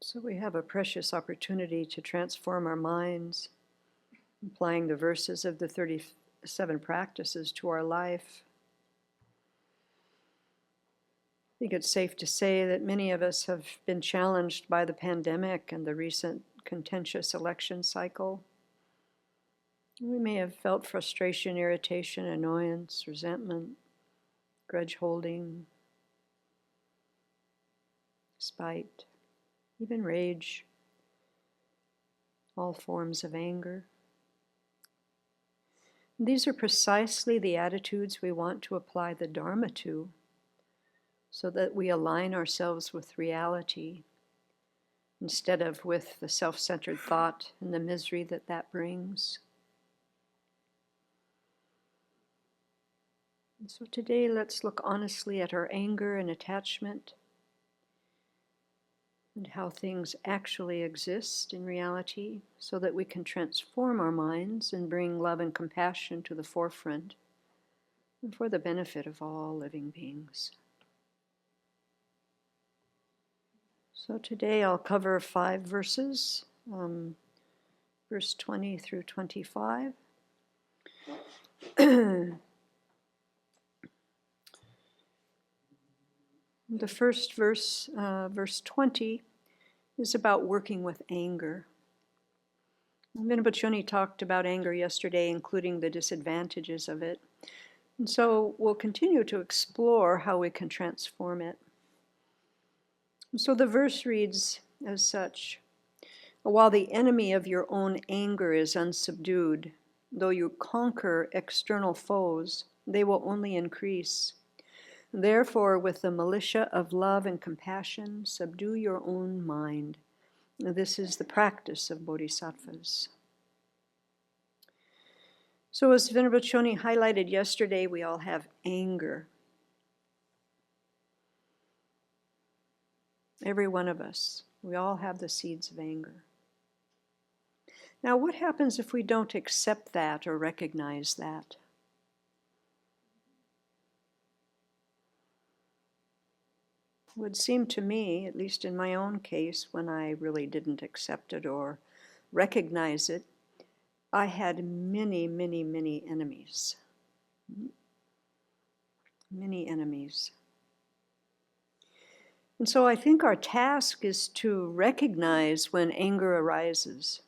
So we have a precious opportunity to transform our minds, applying the verses of the 37 practices to our life. I think it's safe to say that many of us have been challenged by the pandemic and the recent contentious election cycle. We may have felt frustration, irritation, annoyance, resentment, grudge holding, spite, even rage, all forms of anger. These are precisely the attitudes we want to apply the Dharma to, so that we align ourselves with reality instead of with the self-centered thought and the misery that that brings. And so today, let's look honestly at our anger and attachment and how things actually exist in reality, so that we can transform our minds and bring love and compassion to the forefront and for the benefit of all living beings. So today I'll cover 5 verses, verse 20 through 25. The first verse, verse 20, is about working with anger. Vinabhachoni talked about anger yesterday, including the disadvantages of it. And so we'll continue to explore how we can transform it. And so the verse reads as such: "While the enemy of your own anger is unsubdued, though you conquer external foes, they will only increase. Therefore, with the militia of love and compassion, subdue your own mind. This is the practice of bodhisattvas." So as Vinabhachoni highlighted yesterday, we all have anger. Every one of us. We all have the seeds of anger. Now, what happens if we don't accept that or recognize that? It would seem to me, at least in my own case, when I really didn't accept it or recognize it, I had many, many, many enemies. Many enemies. And so I think our task is to recognize when anger arises.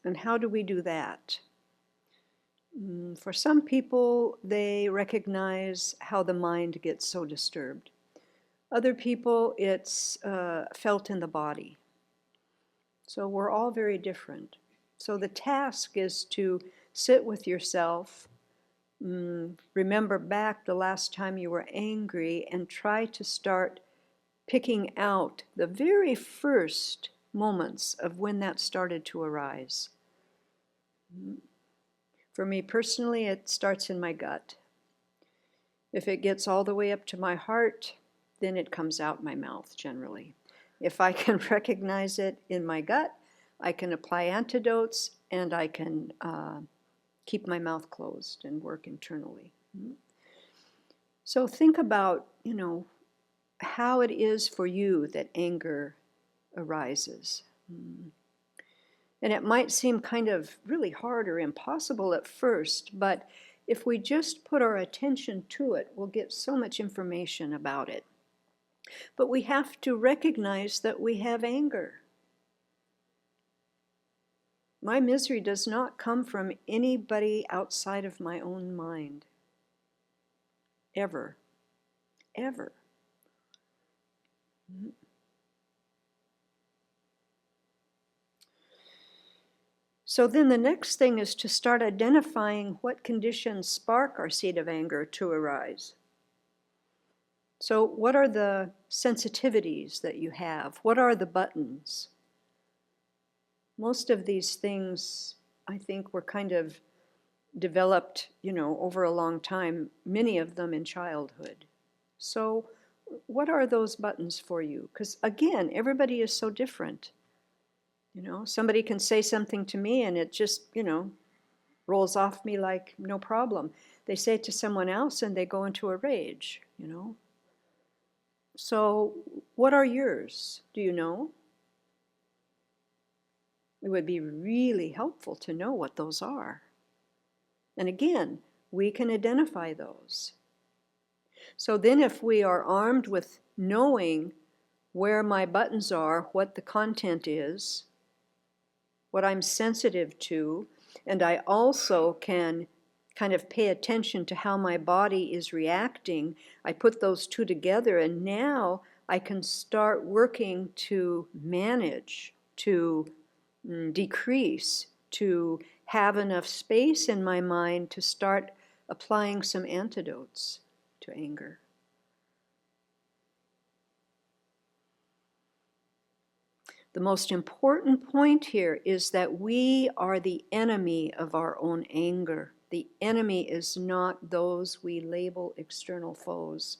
And how do we do that? For some people, they recognize how the mind gets so disturbed. Other people, it's felt in the body. So we're all very different. So the task is to sit with yourself, remember back the last time you were angry, and try to start picking out the very first moments of when that started to arise. For me personally, it starts in my gut. If it gets all the way up to my heart, then it comes out my mouth generally. If I can recognize it in my gut, I can apply antidotes and I can keep my mouth closed and work internally. So think about, how it is for you that anger arises. And it might seem kind of really hard or impossible at first, but if we just put our attention to it, we'll get so much information about it. But we have to recognize that we have anger. My misery does not come from anybody outside of my own mind. Ever. Ever. So then the next thing is to start identifying what conditions spark our seed of anger to arise. So what are the sensitivities that you have? What are the buttons? Most of these things, I think, were kind of developed, over a long time, many of them in childhood. So what are those buttons for you? Because again, everybody is so different. Somebody can say something to me and it just, rolls off me like no problem. They say it to someone else and they go into a rage, So, what are yours? Do you know? It would be really helpful to know what those are. And again, we can identify those. So then if we are armed with knowing where my buttons are, what the content is, what I'm sensitive to, and I also can kind of pay attention to how my body is reacting, I put those two together, and now I can start working to manage, to decrease, to have enough space in my mind to start applying some antidotes to anger. The most important point here is that we are the enemy of our own anger. The enemy is not those we label external foes.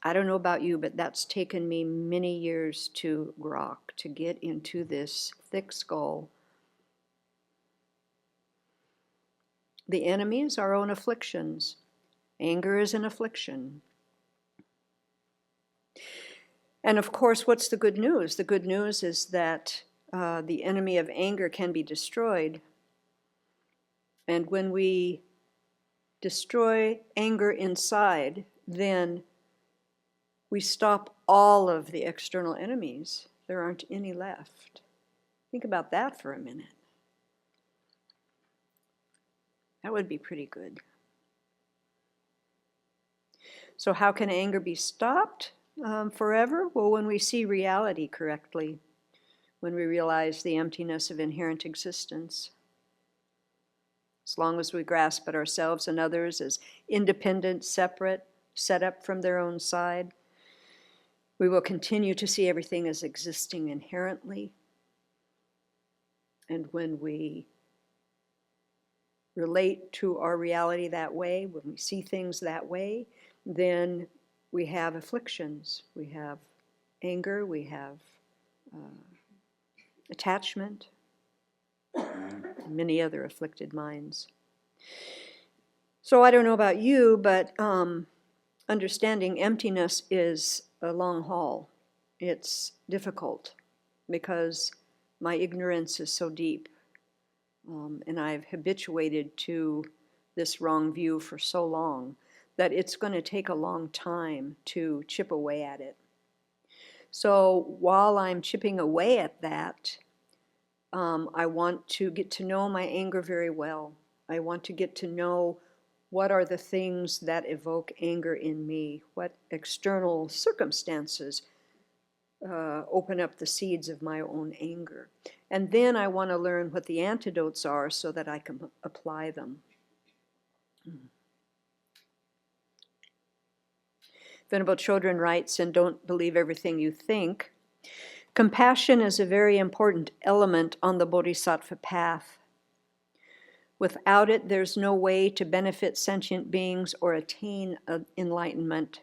I don't know about you, but that's taken me many years to grok, to get into this thick skull. The enemy is our own afflictions. Anger is an affliction. And of course, what's the good news? The good news is that the enemy of anger can be destroyed. And when we destroy anger inside, then we stop all of the external enemies. There aren't any left. Think about that for a minute. That would be pretty good. So how can anger be stopped forever? Well, when we see reality correctly, when we realize the emptiness of inherent existence. As long as we grasp at ourselves and others as independent, separate, set up from their own side, we will continue to see everything as existing inherently. And when we relate to our reality that way, when we see things that way, then we have afflictions. We have anger, we have attachment, many other afflicted minds. So I don't know about you, but understanding emptiness is a long haul. It's difficult because my ignorance is so deep, and I've habituated to this wrong view for so long that it's going to take a long time to chip away at it. So while I'm chipping away at that, I want to get to know my anger very well. I want to get to know what are the things that evoke anger in me, what external circumstances open up the seeds of my own anger. And then I want to learn what the antidotes are so that I can apply them. Venerable Children writes, and don't believe everything you think, compassion is a very important element on the Bodhisattva path. Without it, there's no way to benefit sentient beings or attain enlightenment.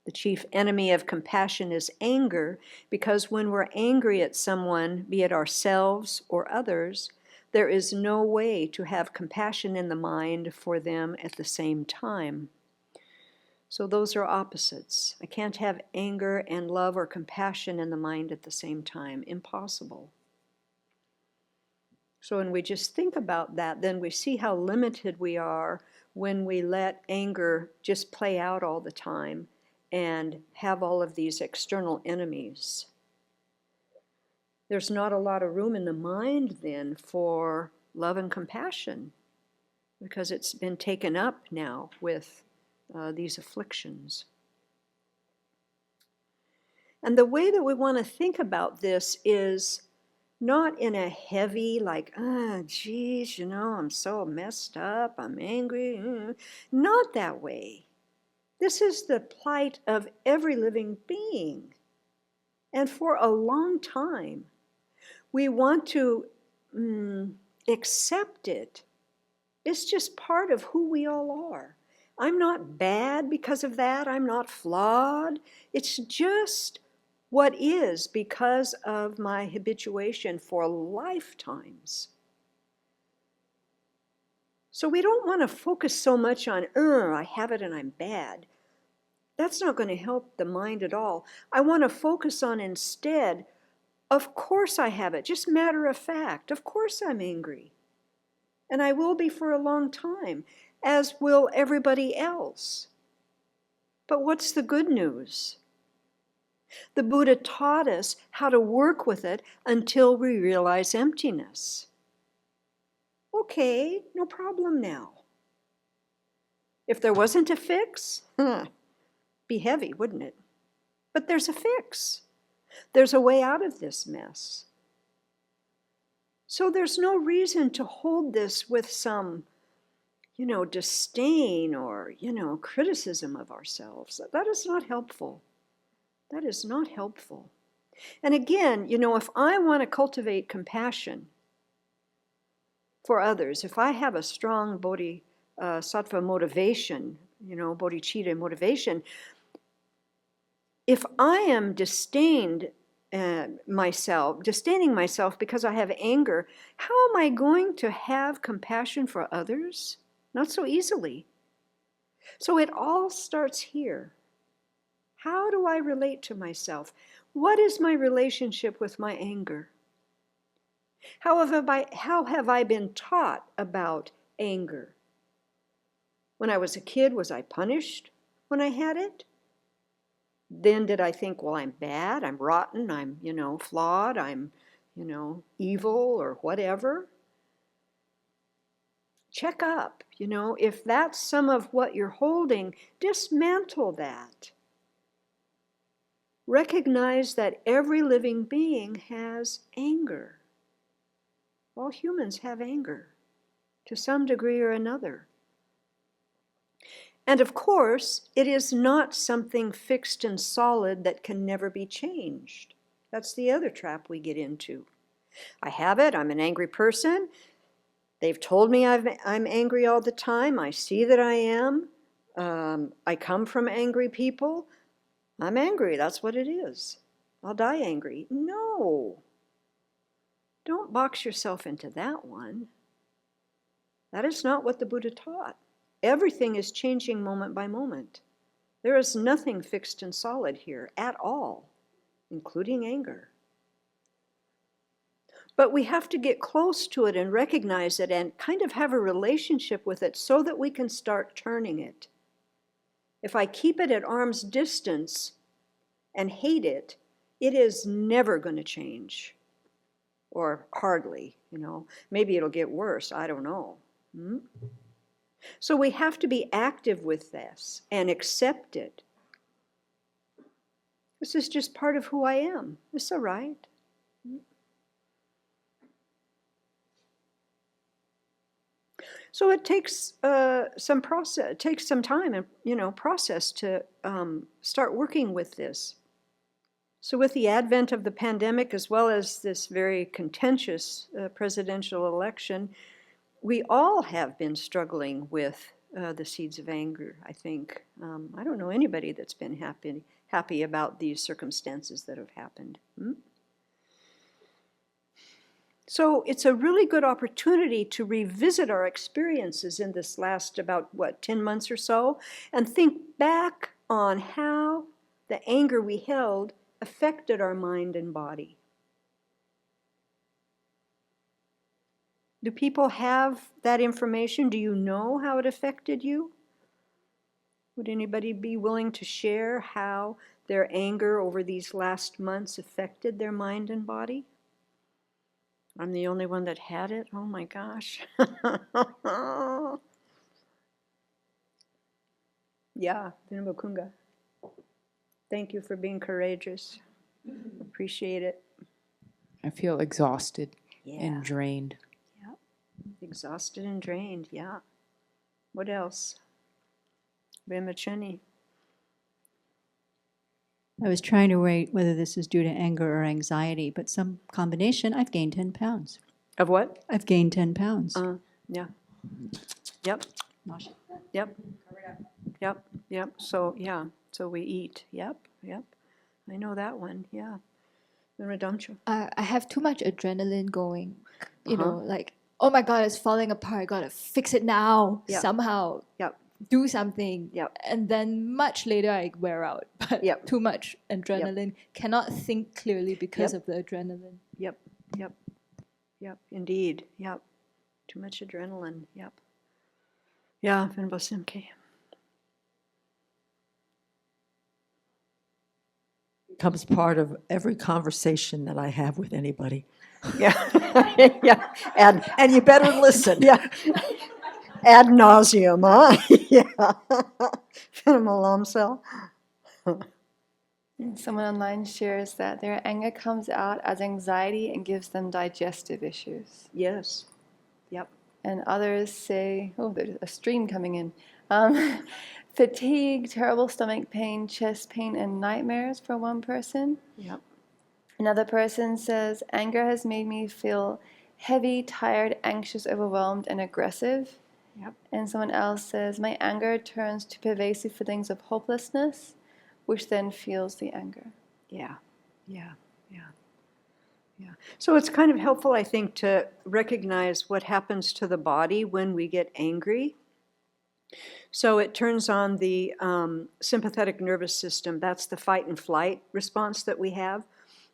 The chief enemy of compassion is anger, because when we're angry at someone, be it ourselves or others, there is no way to have compassion in the mind for them at the same time. So those are opposites. I can't have anger and love or compassion in the mind at the same time. Impossible. So when we just think about that, then we see how limited we are when we let anger just play out all the time and have all of these external enemies. There's not a lot of room in the mind then for love and compassion because it's been taken up now with these afflictions. And the way that we want to think about this is not in a heavy, like, geez, I'm so messed up, I'm angry. Not that way. This is the plight of every living being. And for a long time, we want to accept it. It's just part of who we all are. I'm not bad because of that. I'm not flawed. It's just what is because of my habituation for lifetimes. So we don't want to focus so much on, I have it and I'm bad. That's not going to help the mind at all. I want to focus on instead, of course I have it, just matter of fact. Of course I'm angry. And I will be for a long time, as will everybody else. But what's the good news? The Buddha taught us how to work with it until we realize emptiness. Okay, no problem now. If there wasn't a fix, be heavy, wouldn't it? But there's a fix. There's a way out of this mess. So there's no reason to hold this with some, disdain or, criticism of ourselves. That is not helpful. That is not helpful. And again, if I want to cultivate compassion for others, if I have a strong bodhisattva motivation, bodhicitta motivation, if I am disdaining myself because I have anger, how am I going to have compassion for others? Not so easily. So it all starts here. How do I relate to myself? What is my relationship with my anger? How have I been taught about anger? When I was a kid, was I punished when I had it? Then did I think, well, I'm bad, I'm rotten, I'm, flawed, I'm, evil or whatever? Check up, if that's some of what you're holding, dismantle that. Recognize that every living being has anger. All humans have anger to some degree or another. And of course, it is not something fixed and solid that can never be changed. That's the other trap we get into. I have it, I'm an angry person. They've told me I'm angry all the time. I see that I am. I come from angry people. I'm angry, that's what it is. I'll die angry. No. Don't box yourself into that one. That is not what the Buddha taught. Everything is changing moment by moment. There is nothing fixed and solid here at all, including anger. But we have to get close to it and recognize it and kind of have a relationship with it so that we can start turning it. If I keep it at arm's distance and hate it, it is never going to change. Or hardly, Maybe it'll get worse, I don't know. So we have to be active with this and accept it. This is just part of who I am. It's all right. So it takes some process. It takes some time and process to start working with this. So with the advent of the pandemic, as well as this very contentious presidential election, we all have been struggling with the seeds of anger, I think. I don't know anybody that's been happy about these circumstances that have happened. So it's a really good opportunity to revisit our experiences in this last about, 10 months or so, and think back on how the anger we held affected our mind and body. Do people have that information? Do you know how it affected you? Would anybody be willing to share how their anger over these last months affected their mind and body? I'm the only one that had it? Oh my gosh. Yeah, Vinamakunga. Thank you for being courageous. Appreciate it. I feel exhausted and drained. Yeah, exhausted and drained, yeah. What else? Vimachani. I was trying to rate whether this is due to anger or anxiety, but some combination. I've gained 10 pounds. Of what? I've gained 10 pounds. Yeah. Yep. Yep. Yep. So, yeah. So we eat. Yep. I know that one. Yeah. I have too much adrenaline going. You know, like, oh my God, it's falling apart. I gotta fix it now somehow. Yep. do something, Yep. and then much later I wear out. But Yep. too much adrenaline, cannot think clearly because Yep. of the adrenaline. Yep, yep, yep, indeed, yep. Too much adrenaline, yep. Yeah, Venerable Simke. Becomes part of every conversation that I have with anybody. Yeah, yeah, And you better listen. yeah. Ad nauseum, huh? Yeah. Venerable Lamsel. Someone online shares that their anger comes out as anxiety and gives them digestive issues. Yes, yep. And others say, oh, there's a stream coming in. Fatigue, terrible stomach pain, chest pain, and nightmares for one person. Yep. Another person says, anger has made me feel heavy, tired, anxious, overwhelmed, and aggressive. Yep. And someone else says, my anger turns to pervasive feelings of hopelessness, which then fuels the anger. Yeah, yeah, yeah, yeah. So it's kind of helpful, I think, to recognize what happens to the body when we get angry. So it turns on the sympathetic nervous system. That's the fight and flight response that we have.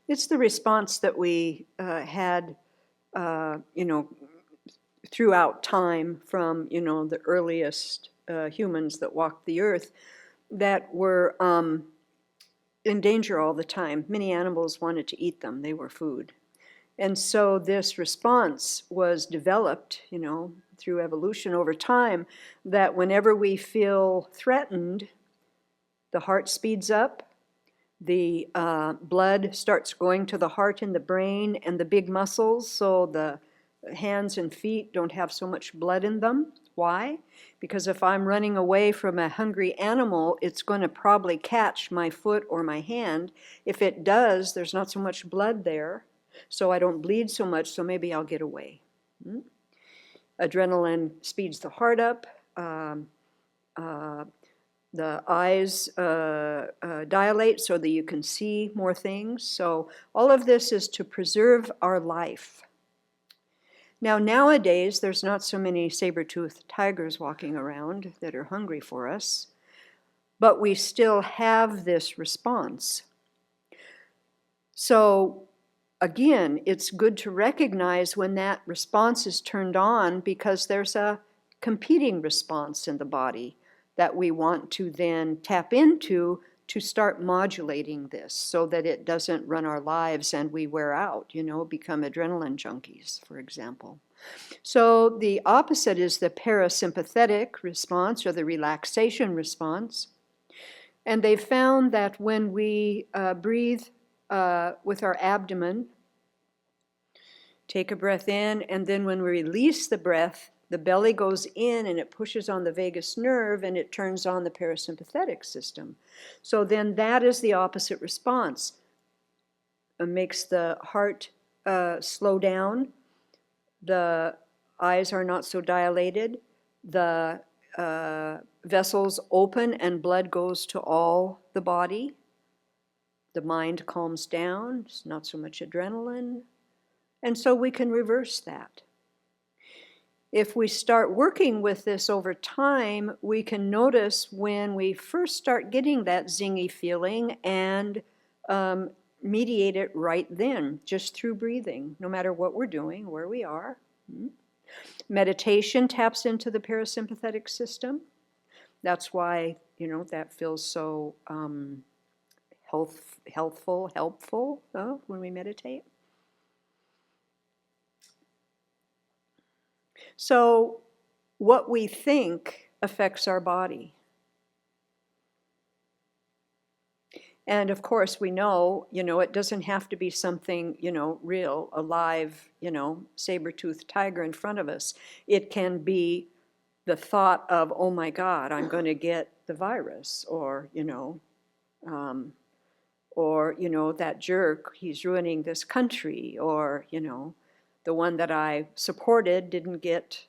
It's the response that we had, throughout time from, the earliest humans that walked the earth that were in danger all the time. Many animals wanted to eat them. They were food. And so this response was developed, through evolution over time, that whenever we feel threatened, the heart speeds up, the blood starts going to the heart and the brain and the big muscles, so the hands and feet don't have so much blood in them. Why? Because if I'm running away from a hungry animal, it's going to probably catch my foot or my hand. If it does, there's not so much blood there, so I don't bleed so much, so maybe I'll get away. Adrenaline speeds the heart up. The eyes dilate so that you can see more things. So all of this is to preserve our life. Now, nowadays, there's not so many saber-toothed tigers walking around that are hungry for us, but we still have this response. So, again, it's good to recognize when that response is turned on, because there's a competing response in the body that we want to then tap into to start modulating this so that it doesn't run our lives and we wear out, become adrenaline junkies, for example. So the opposite is the parasympathetic response, or the relaxation response. And they found that when we breathe with our abdomen, take a breath in, and then when we release the breath, the belly goes in and it pushes on the vagus nerve and it turns on the parasympathetic system. So then that is the opposite response. It makes the heart slow down. The eyes are not so dilated. The vessels open and blood goes to all the body. The mind calms down. It's not so much adrenaline. And so we can reverse that. If we start working with this over time, we can notice when we first start getting that zingy feeling and mediate it right then, just through breathing, no matter what we're doing, where we are. Meditation taps into the parasympathetic system. That's why, that feels so helpful when we meditate. So what we think affects our body. And of course we know, it doesn't have to be something, real, alive, saber-toothed tiger in front of us. It can be the thought of, oh my God, I'm going to get the virus, or, that jerk, he's ruining this country, or, the one that I supported didn't get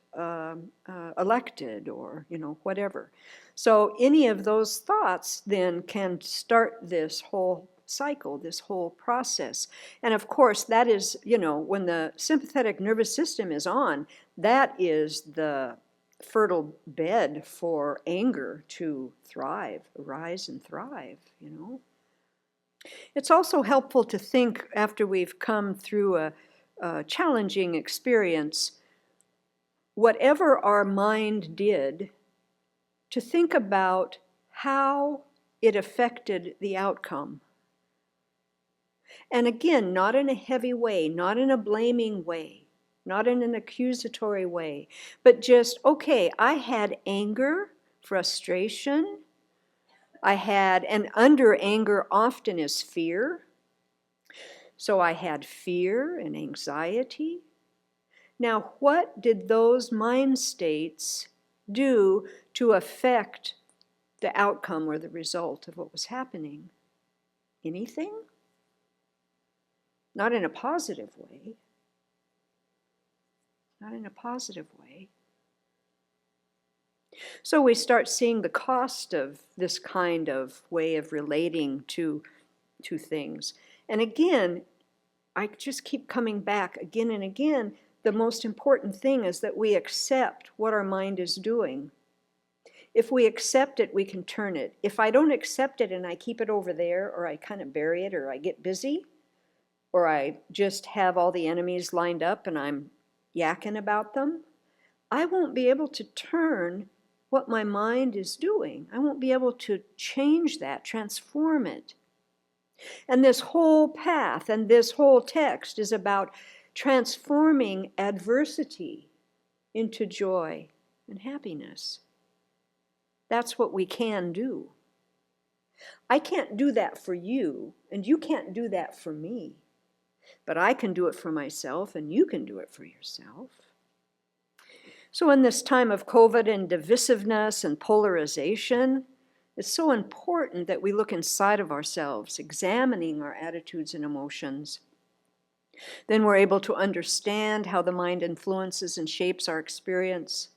elected, or, whatever. So any of those thoughts then can start this whole cycle, this whole process. And of course, that is, when the sympathetic nervous system is on, that is the fertile bed for anger to thrive, arise and thrive, you know. It's also helpful to think after we've come through a challenging experience, whatever our mind did, to think about how it affected the outcome. And again, not in a heavy way, not in a blaming way, not in an accusatory way, but just, okay, I had anger, frustration, and under anger often is fear. So I had fear and anxiety. Now, what did those mind states do to affect the outcome or the result of what was happening? Anything? Not in a positive way. Not in a positive way. So we start seeing the cost of this kind of way of relating to things. And again, I just keep coming back again and again. The most important thing is that we accept what our mind is doing. If we accept it, we can turn it. If I don't accept it and I keep it over there, or I kind of bury it, or I get busy, or I just have all the enemies lined up and I'm yakking about them, I won't be able to turn what my mind is doing. I won't be able to change that, transform it. And this whole path and this whole text is about transforming adversity into joy and happiness. That's what we can do. I can't do that for you, and you can't do that for me. But I can do it for myself, and you can do it for yourself. So in this time of COVID and divisiveness and polarization, it's so important that we look inside of ourselves, examining our attitudes and emotions. Then we're able to understand how the mind influences and shapes our experience.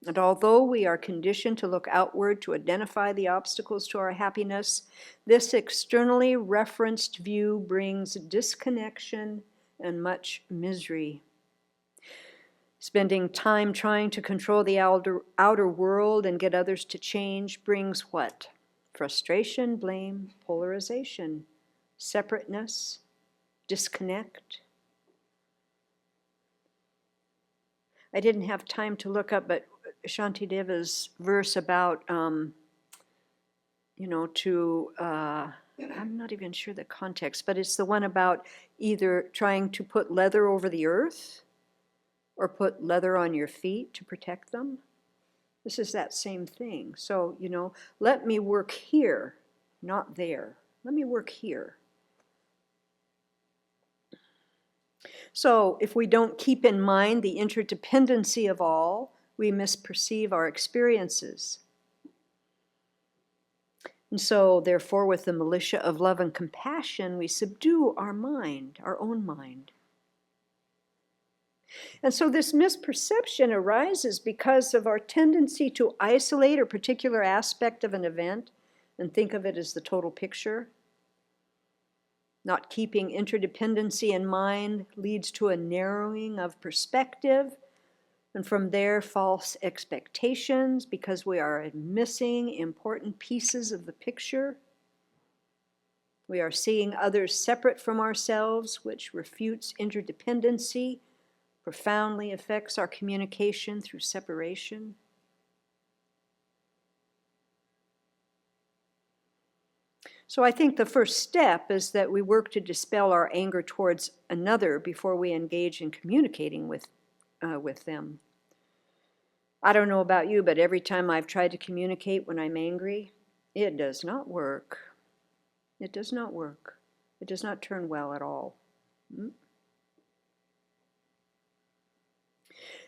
And although we are conditioned to look outward to identify the obstacles to our happiness, this externally referenced view brings disconnection and much misery. Spending time trying to control the outer world and get others to change brings what? Frustration, blame, polarization, separateness, disconnect. I didn't have time to look up, but Shantideva's verse about, I'm not even sure the context, but it's the one about either trying to put leather over the earth or put leather on your feet to protect them. This is that same thing. So, let me work here, not there. Let me work here. So if we don't keep in mind the interdependency of all, we misperceive our experiences. And so, therefore, with the militia of love and compassion, we subdue our mind, our own mind. And so this misperception arises because of our tendency to isolate a particular aspect of an event and think of it as the total picture. Not keeping interdependency in mind leads to a narrowing of perspective, and from there, false expectations, because we are missing important pieces of the picture. We are seeing others separate from ourselves, which refutes interdependency, profoundly affects our communication through separation. So I think the first step is that we work to dispel our anger towards another before we engage in communicating with them. I don't know about you, but every time I've tried to communicate when I'm angry, it does not work. It does not work. It does not turn well at all.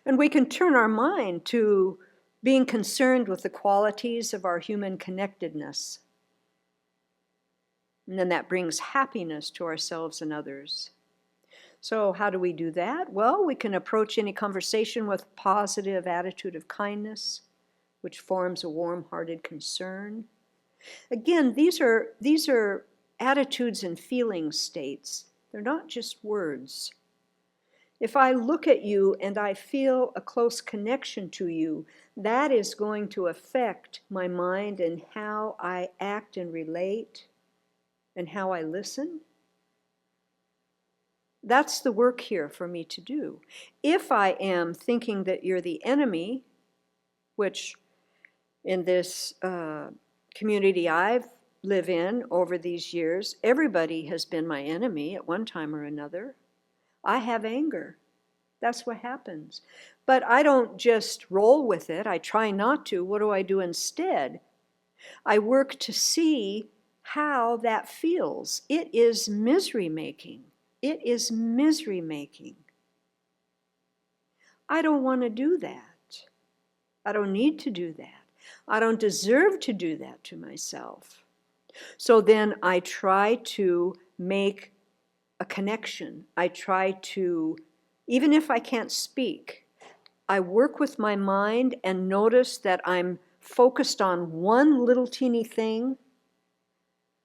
And we can turn our mind to being concerned with the qualities of our human connectedness. And then that brings happiness to ourselves and others. So how do we do that? Well, we can approach any conversation with a positive attitude of kindness, which forms a warm-hearted concern. Again, these are attitudes and feeling states. They're not just words. If I look at you and I feel a close connection to you, that is going to affect my mind and how I act and relate and how I listen. That's the work here for me to do. If I am thinking that you're the enemy, which in this community I've lived in over these years, everybody has been my enemy at one time or another. I have anger. That's what happens. But I don't just roll with it. I try not to. What do I do instead? I work to see how that feels. It is misery making. It is misery making. I don't want to do that. I don't need to do that. I don't deserve to do that to myself. So then I try to make a connection. I try to, even if I can't speak, I work with my mind and notice that I'm focused on one little teeny thing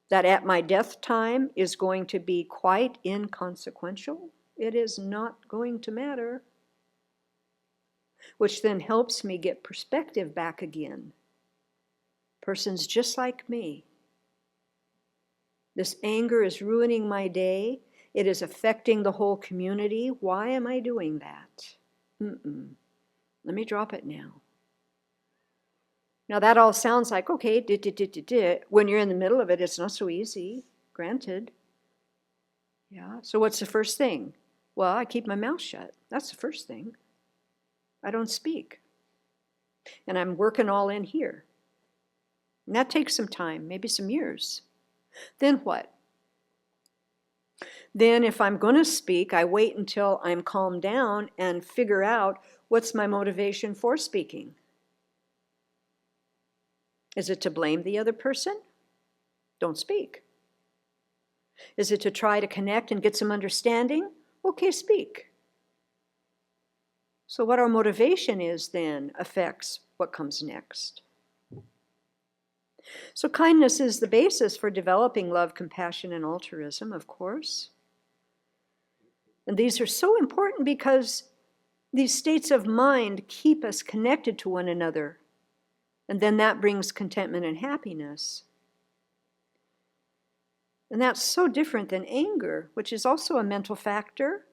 that at my death time is going to be quite inconsequential. It is not going to matter. Which then helps me get perspective back again. Person's just like me. This anger is ruining my day. It is affecting the whole community. Why am I doing that? Let me drop it now. Now that all sounds like, okay, when you're in the middle of it, it's not so easy, granted. Yeah, so what's the first thing? Well, I keep my mouth shut. That's the first thing. I don't speak. And I'm working all in here. And that takes some time, maybe some years. Then what? Then if I'm going to speak, I wait until I'm calmed down and figure out what's my motivation for speaking. Is it to blame the other person? Don't speak. Is it to try to connect and get some understanding? Okay, speak. So what our motivation is then affects what comes next. So kindness is the basis for developing love, compassion, and altruism, of course. And these are so important because these states of mind keep us connected to one another. And then that brings contentment and happiness. And that's so different than anger, which is also a mental factor.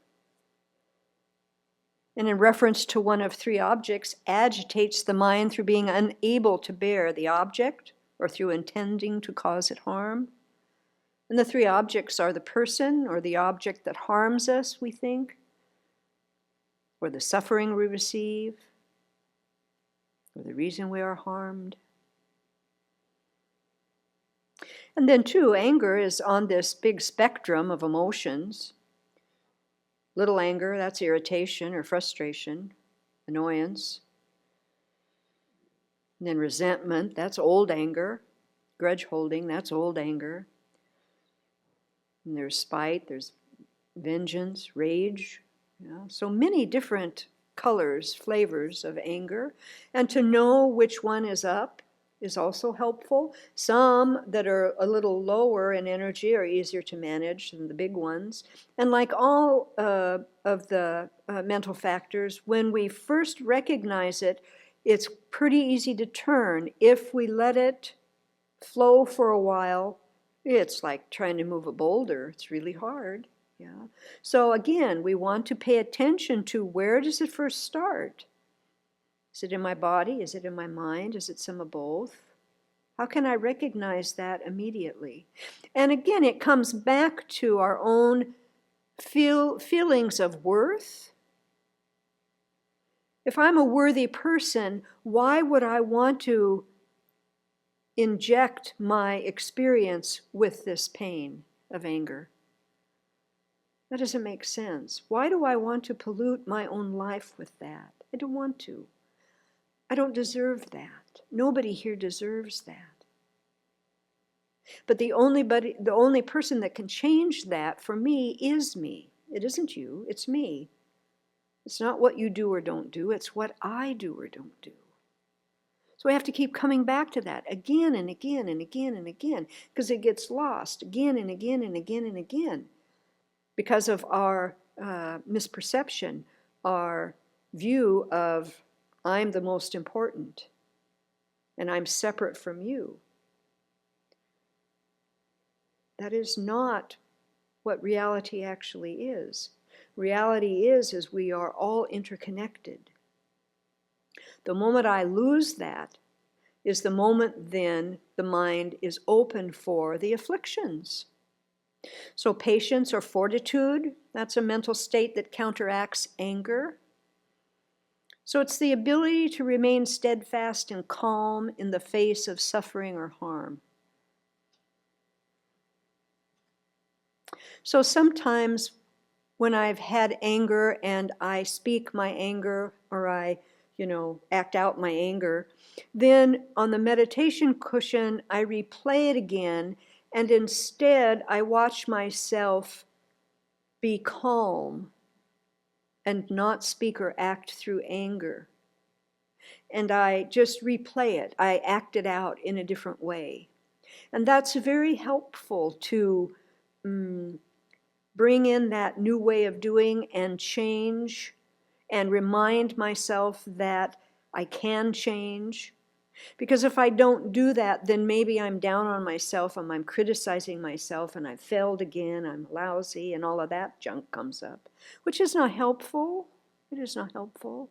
And in reference to one of three objects, agitates the mind through being unable to bear the object or through intending to cause it harm. And the three objects are the person or the object that harms us, we think, or the suffering we receive, or the reason we are harmed. And then too, anger is on this big spectrum of emotions. Little anger, that's irritation or frustration, annoyance. And then resentment, that's old anger. Grudge holding, that's old anger. And there's spite, there's vengeance, rage. So many different colors, flavors of anger. And to know which one is up is also helpful. Some that are a little lower in energy are easier to manage than the big ones. And like all of the mental factors, when we first recognize it, it's pretty easy to turn. If we let it flow for a while, it's like trying to move a boulder. It's really hard. Yeah. So again, we want to pay attention to where does it first start? Is it in my body? Is it in my mind? Is it some of both? How can I recognize that immediately? And again, it comes back to our own feelings of worth. If I'm a worthy person, why would I want to inject my experience with this pain of anger? That doesn't make sense. Why do I want to pollute my own life with that? I don't want to. I don't deserve that. Nobody here deserves that. But the only person that can change that for me is me. It isn't you, it's me. It's not what you do or don't do, it's what I do or don't do. So I have to keep coming back to that again and again and again and again, because it gets lost again and again and again and again because of our misperception, our view of I'm the most important and I'm separate from you. That is not what reality actually is. Reality is we are all interconnected. The moment I lose that is the moment then the mind is open for the afflictions. So patience or fortitude, that's a mental state that counteracts anger. So it's the ability to remain steadfast and calm in the face of suffering or harm. So sometimes when I've had anger and I speak my anger or I, act out my anger, then on the meditation cushion, I replay it again, and instead I watch myself be calm and not speak or act through anger. And I just replay it. I act it out in a different way. And that's very helpful to bring in that new way of doing and change and remind myself that I can change. Because if I don't do that, then maybe I'm down on myself and I'm criticizing myself and I've failed again, I'm lousy, and all of that junk comes up, which is not helpful. It is not helpful.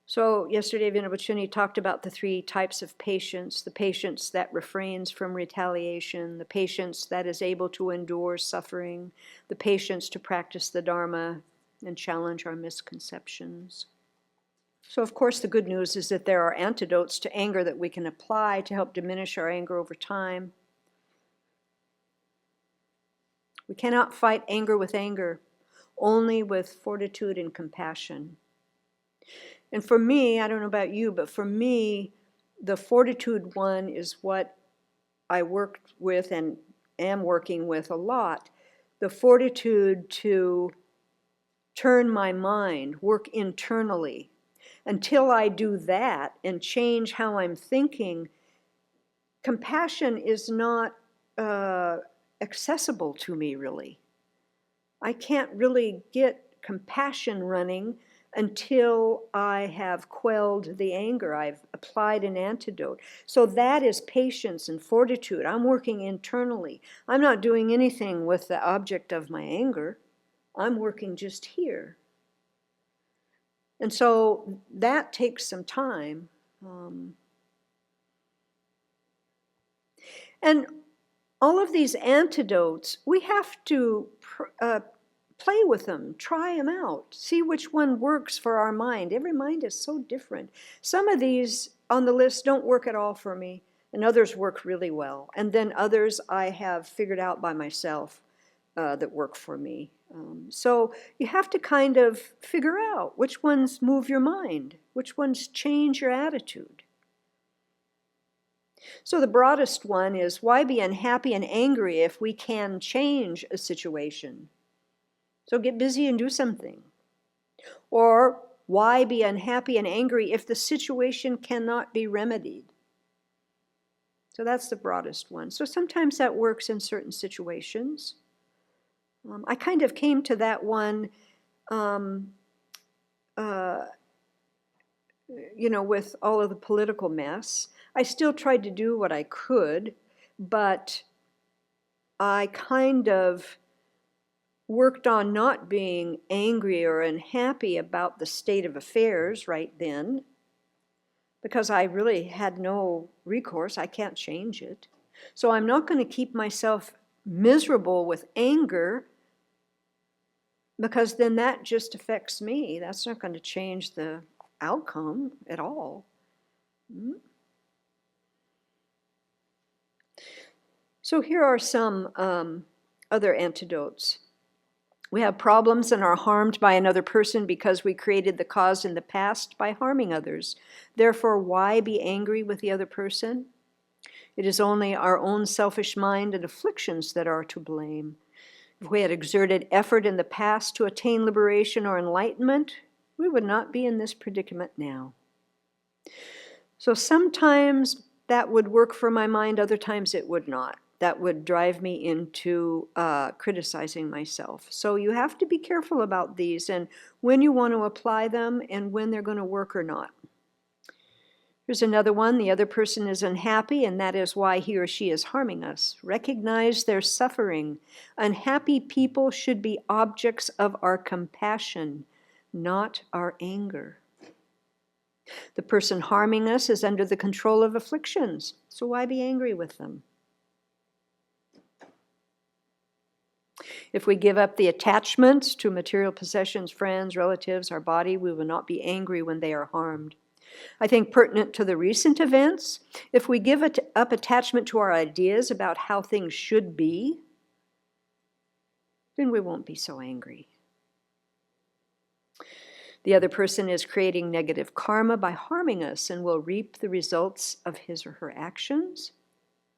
So yesterday, Vinabachuni talked about the 3 types of patience: the patience that refrains from retaliation, the patience that is able to endure suffering, the patience to practice the Dharma and challenge our misconceptions. So of course the good news is that there are antidotes to anger that we can apply to help diminish our anger over time. We cannot fight anger with anger, only with fortitude and compassion. And for me, I don't know about you, but for me, the fortitude one is what I worked with and am working with a lot. The fortitude to turn my mind, work internally. Until I do that and change how I'm thinking, compassion is not accessible to me, really. I can't really get compassion running until I have quelled the anger. I've applied an antidote. So that is patience and fortitude. I'm working internally. I'm not doing anything with the object of my anger. I'm working just here. And so that takes some time. And all of these antidotes, we have to play with them, try them out, see which one works for our mind. Every mind is so different. Some of these on the list don't work at all for me, and others work really well. And then others I have figured out by myself that work for me. So you have to kind of figure out which ones move your mind, which ones change your attitude. So the broadest one is, why be unhappy and angry if we can change a situation? So get busy and do something. Or why be unhappy and angry if the situation cannot be remedied? So that's the broadest one. So sometimes that works in certain situations. I kind of came to that one, with all of the political mess. I still tried to do what I could, but I kind of worked on not being angry or unhappy about the state of affairs right then, because I really had no recourse. I can't change it. So I'm not going to keep myself miserable with anger, because then that just affects me. That's not going to change the outcome at all. So here are some other antidotes. We have problems and are harmed by another person because we created the cause in the past by harming others. Therefore, why be angry with the other person? It is only our own selfish mind and afflictions that are to blame. If we had exerted effort in the past to attain liberation or enlightenment, we would not be in this predicament now. So sometimes that would work for my mind, other times it would not. that would drive me into criticizing myself. So you have to be careful about these and when you want to apply them and when they're going to work or not. Here's another one. The other person is unhappy, and that is why he or she is harming us. Recognize their suffering. Unhappy people should be objects of our compassion, not our anger. The person harming us is under the control of afflictions, so why be angry with them? If we give up the attachments to material possessions, friends, relatives, our body, we will not be angry when they are harmed. I think pertinent to the recent events, if we give up attachment to our ideas about how things should be, then we won't be so angry. The other person is creating negative karma by harming us and will reap the results of his or her actions.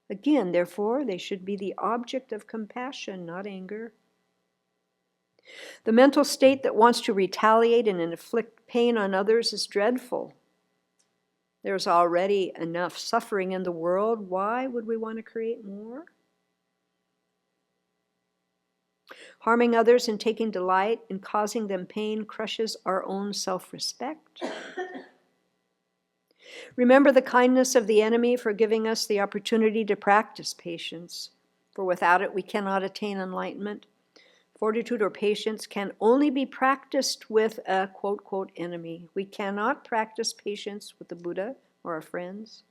Again, therefore, they should be the object of compassion, not anger. The mental state that wants to retaliate and inflict pain on others is dreadful. There's already enough suffering in the world. Why would we want to create more? Harming others and taking delight in causing them pain crushes our own self-respect. Remember the kindness of the enemy for giving us the opportunity to practice patience, for without it we cannot attain enlightenment. Fortitude or patience can only be practiced with a quote, quote, enemy. We cannot practice patience with the Buddha or our friends.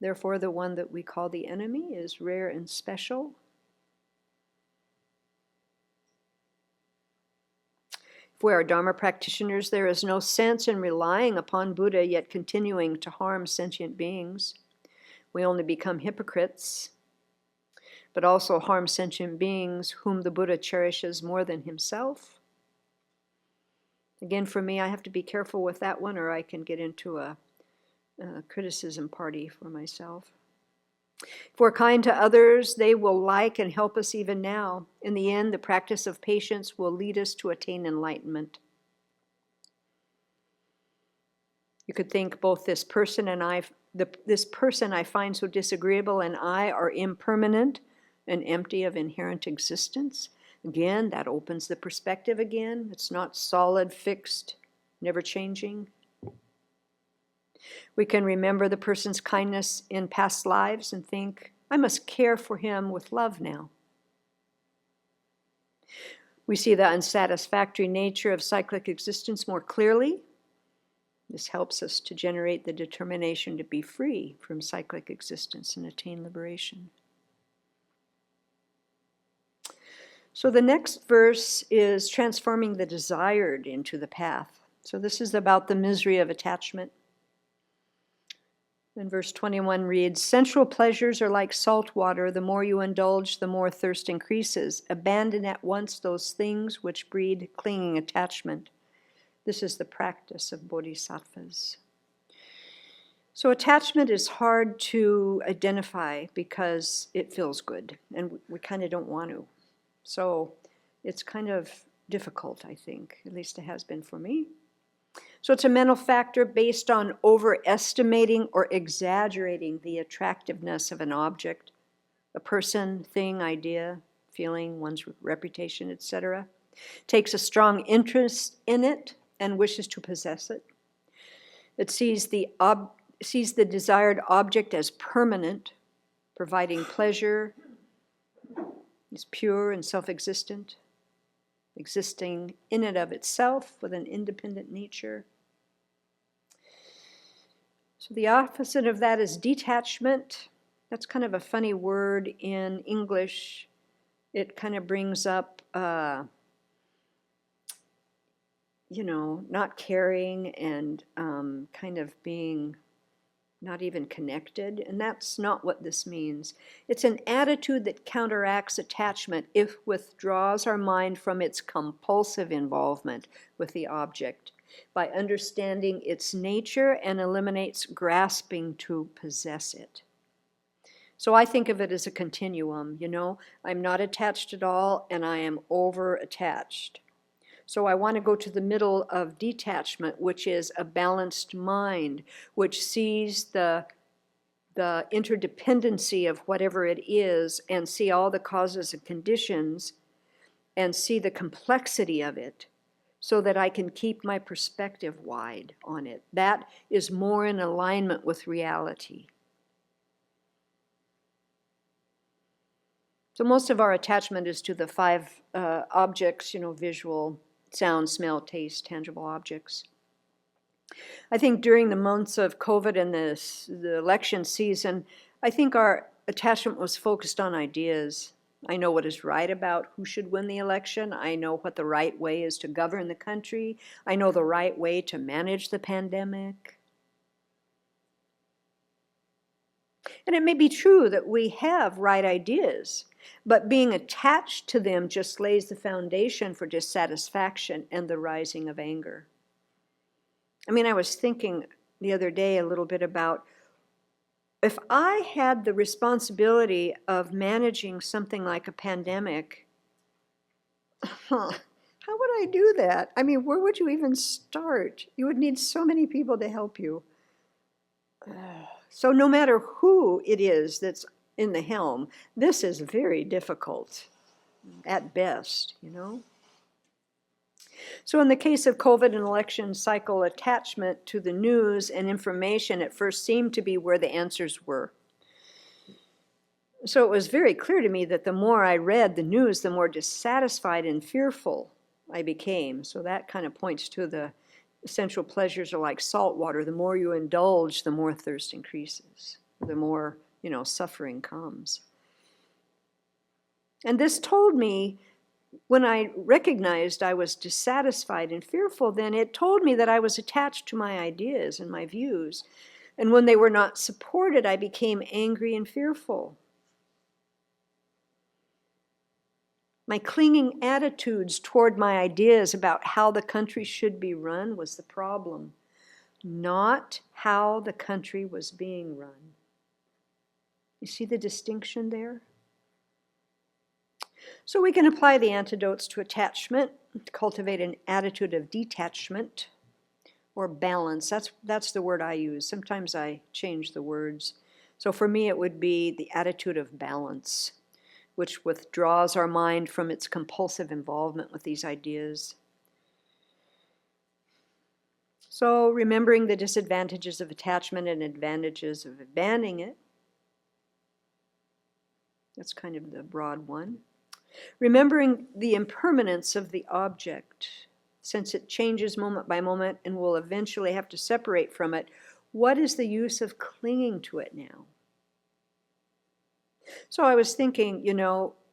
Therefore, the one that we call the enemy is rare and special. If we are Dharma practitioners, there is no sense in relying upon Buddha yet continuing to harm sentient beings. We only become hypocrites, but also harm sentient beings whom the Buddha cherishes more than himself. Again, for me, I have to be careful with that one or I can get into a criticism party for myself. If we're kind to others, they will like and help us even now. In the end, the practice of patience will lead us to attain enlightenment. You could think both this person I find so disagreeable and I are impermanent and empty of inherent existence. Again, that opens the perspective again. It's not solid, fixed, never changing. We can remember the person's kindness in past lives and think, I must care for him with love now. We see the unsatisfactory nature of cyclic existence more clearly. This helps us to generate the determination to be free from cyclic existence and attain liberation. So the next verse is transforming the desired into the path. So this is about the misery of attachment. And verse 21 reads, sensual pleasures are like salt water. The more you indulge, the more thirst increases. Abandon at once those things which breed clinging attachment. This is the practice of bodhisattvas. So attachment is hard to identify because it feels good, and we kind of don't want to. So it's kind of difficult, I think. At least it has been for me. So it's a mental factor based on overestimating or exaggerating the attractiveness of an object, a person, thing, idea, feeling, one's reputation, etc. Takes a strong interest in it and wishes to possess it. It sees the desired object as permanent, providing pleasure, is pure and self-existent, existing in and of itself with an independent nature. So the opposite of that is detachment. That's kind of a funny word in English. It kind of brings up, not caring and kind of being not even connected, and that's not what this means. It's an attitude that counteracts attachment if withdraws our mind from its compulsive involvement with the object by understanding its nature and eliminates grasping to possess it. So I think of it as a continuum, I'm not attached at all and I am over-attached. So I want to go to the middle of detachment, which is a balanced mind, which sees the the interdependency of whatever it is and see all the causes and conditions and see the complexity of it so that I can keep my perspective wide on it. That is more in alignment with reality. So most of our attachment is to the five objects, visual, sound, smell, taste, tangible objects. I think during the months of COVID and the election season, I think our attachment was focused on ideas. I know what is right about who should win the election. I know what the right way is to govern the country. I know the right way to manage the pandemic. And it may be true that we have right ideas, but being attached to them just lays the foundation for dissatisfaction and the rising of anger. I mean, I was thinking the other day a little bit about if I had the responsibility of managing something like a pandemic, how would I do that? I mean, where would you even start? You would need so many people to help you. So no matter who it is that's in the helm, this is very difficult at best, So in the case of COVID and election cycle, attachment to the news and information at first seemed to be where the answers were. So it was very clear to me that the more I read the news, the more dissatisfied and fearful I became. So that kind of points to the essential pleasures are like salt water. The more you indulge, the more thirst increases, the more, suffering comes. And this told me, when I recognized I was dissatisfied and fearful, then it told me that I was attached to my ideas and my views. And when they were not supported, I became angry and fearful. My clinging attitudes toward my ideas about how the country should be run was the problem, not how the country was being run. You see the distinction there? So we can apply the antidotes to attachment, to cultivate an attitude of detachment or balance. That's the word I use. Sometimes I change the words. So for me, it would be the attitude of balance, which withdraws our mind from its compulsive involvement with these ideas. So remembering the disadvantages of attachment and advantages of abandoning it. That's kind of the broad one. Remembering the impermanence of the object, since it changes moment by moment and will eventually have to separate from it, what is the use of clinging to it now? So I was thinking,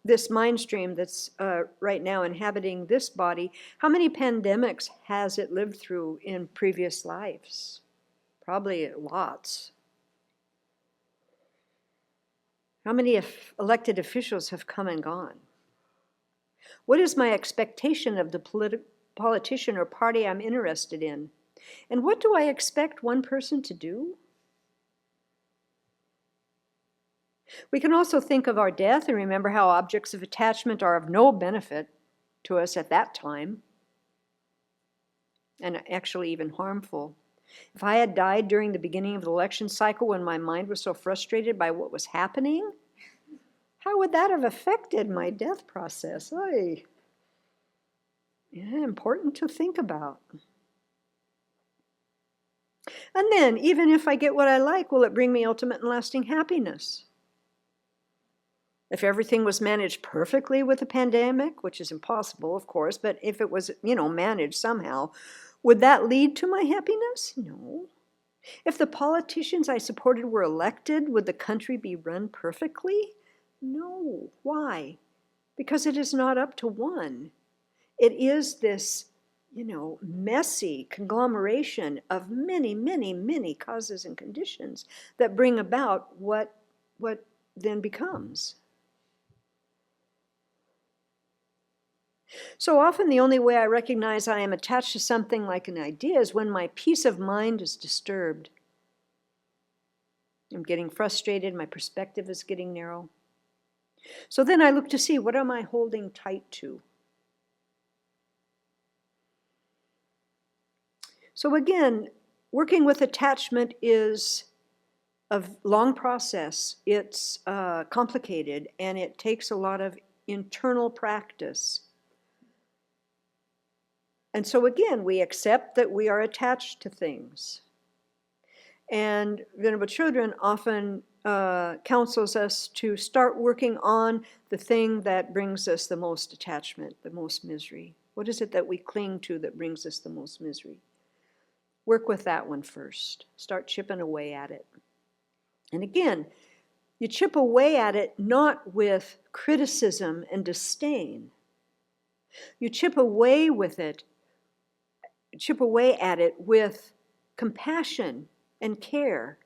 this mind stream that's right now inhabiting this body, how many pandemics has it lived through in previous lives? Probably lots. How many elected officials have come and gone? What is my expectation of the politician or party I'm interested in? And what do I expect one person to do? We can also think of our death and remember how objects of attachment are of no benefit to us at that time, and actually even harmful. If I had died during the beginning of the election cycle when my mind was so frustrated by what was happening, how would that have affected my death process? Important to think about. And then, even if I get what I like, will it bring me ultimate and lasting happiness? If everything was managed perfectly with the pandemic, which is impossible, of course, but if it was, managed somehow, would that lead to my happiness? No. If the politicians I supported were elected, would the country be run perfectly? No. Why? Because it is not up to one. It is this, messy conglomeration of many, many, many causes and conditions that bring about what then becomes. So often the only way I recognize I am attached to something like an idea is when my peace of mind is disturbed. I'm getting frustrated, my perspective is getting narrow. So then I look to see, what am I holding tight to? So again, working with attachment is a long process. It's complicated, and it takes a lot of internal practice. And so again, we accept that we are attached to things. And Venerable Children often counsels us to start working on the thing that brings us the most attachment, the most misery. What is it that we cling to that brings us the most misery? Work with that one first. Start chipping away at it. And again, you chip away at it not with criticism and disdain. You chip away at it with compassion and care.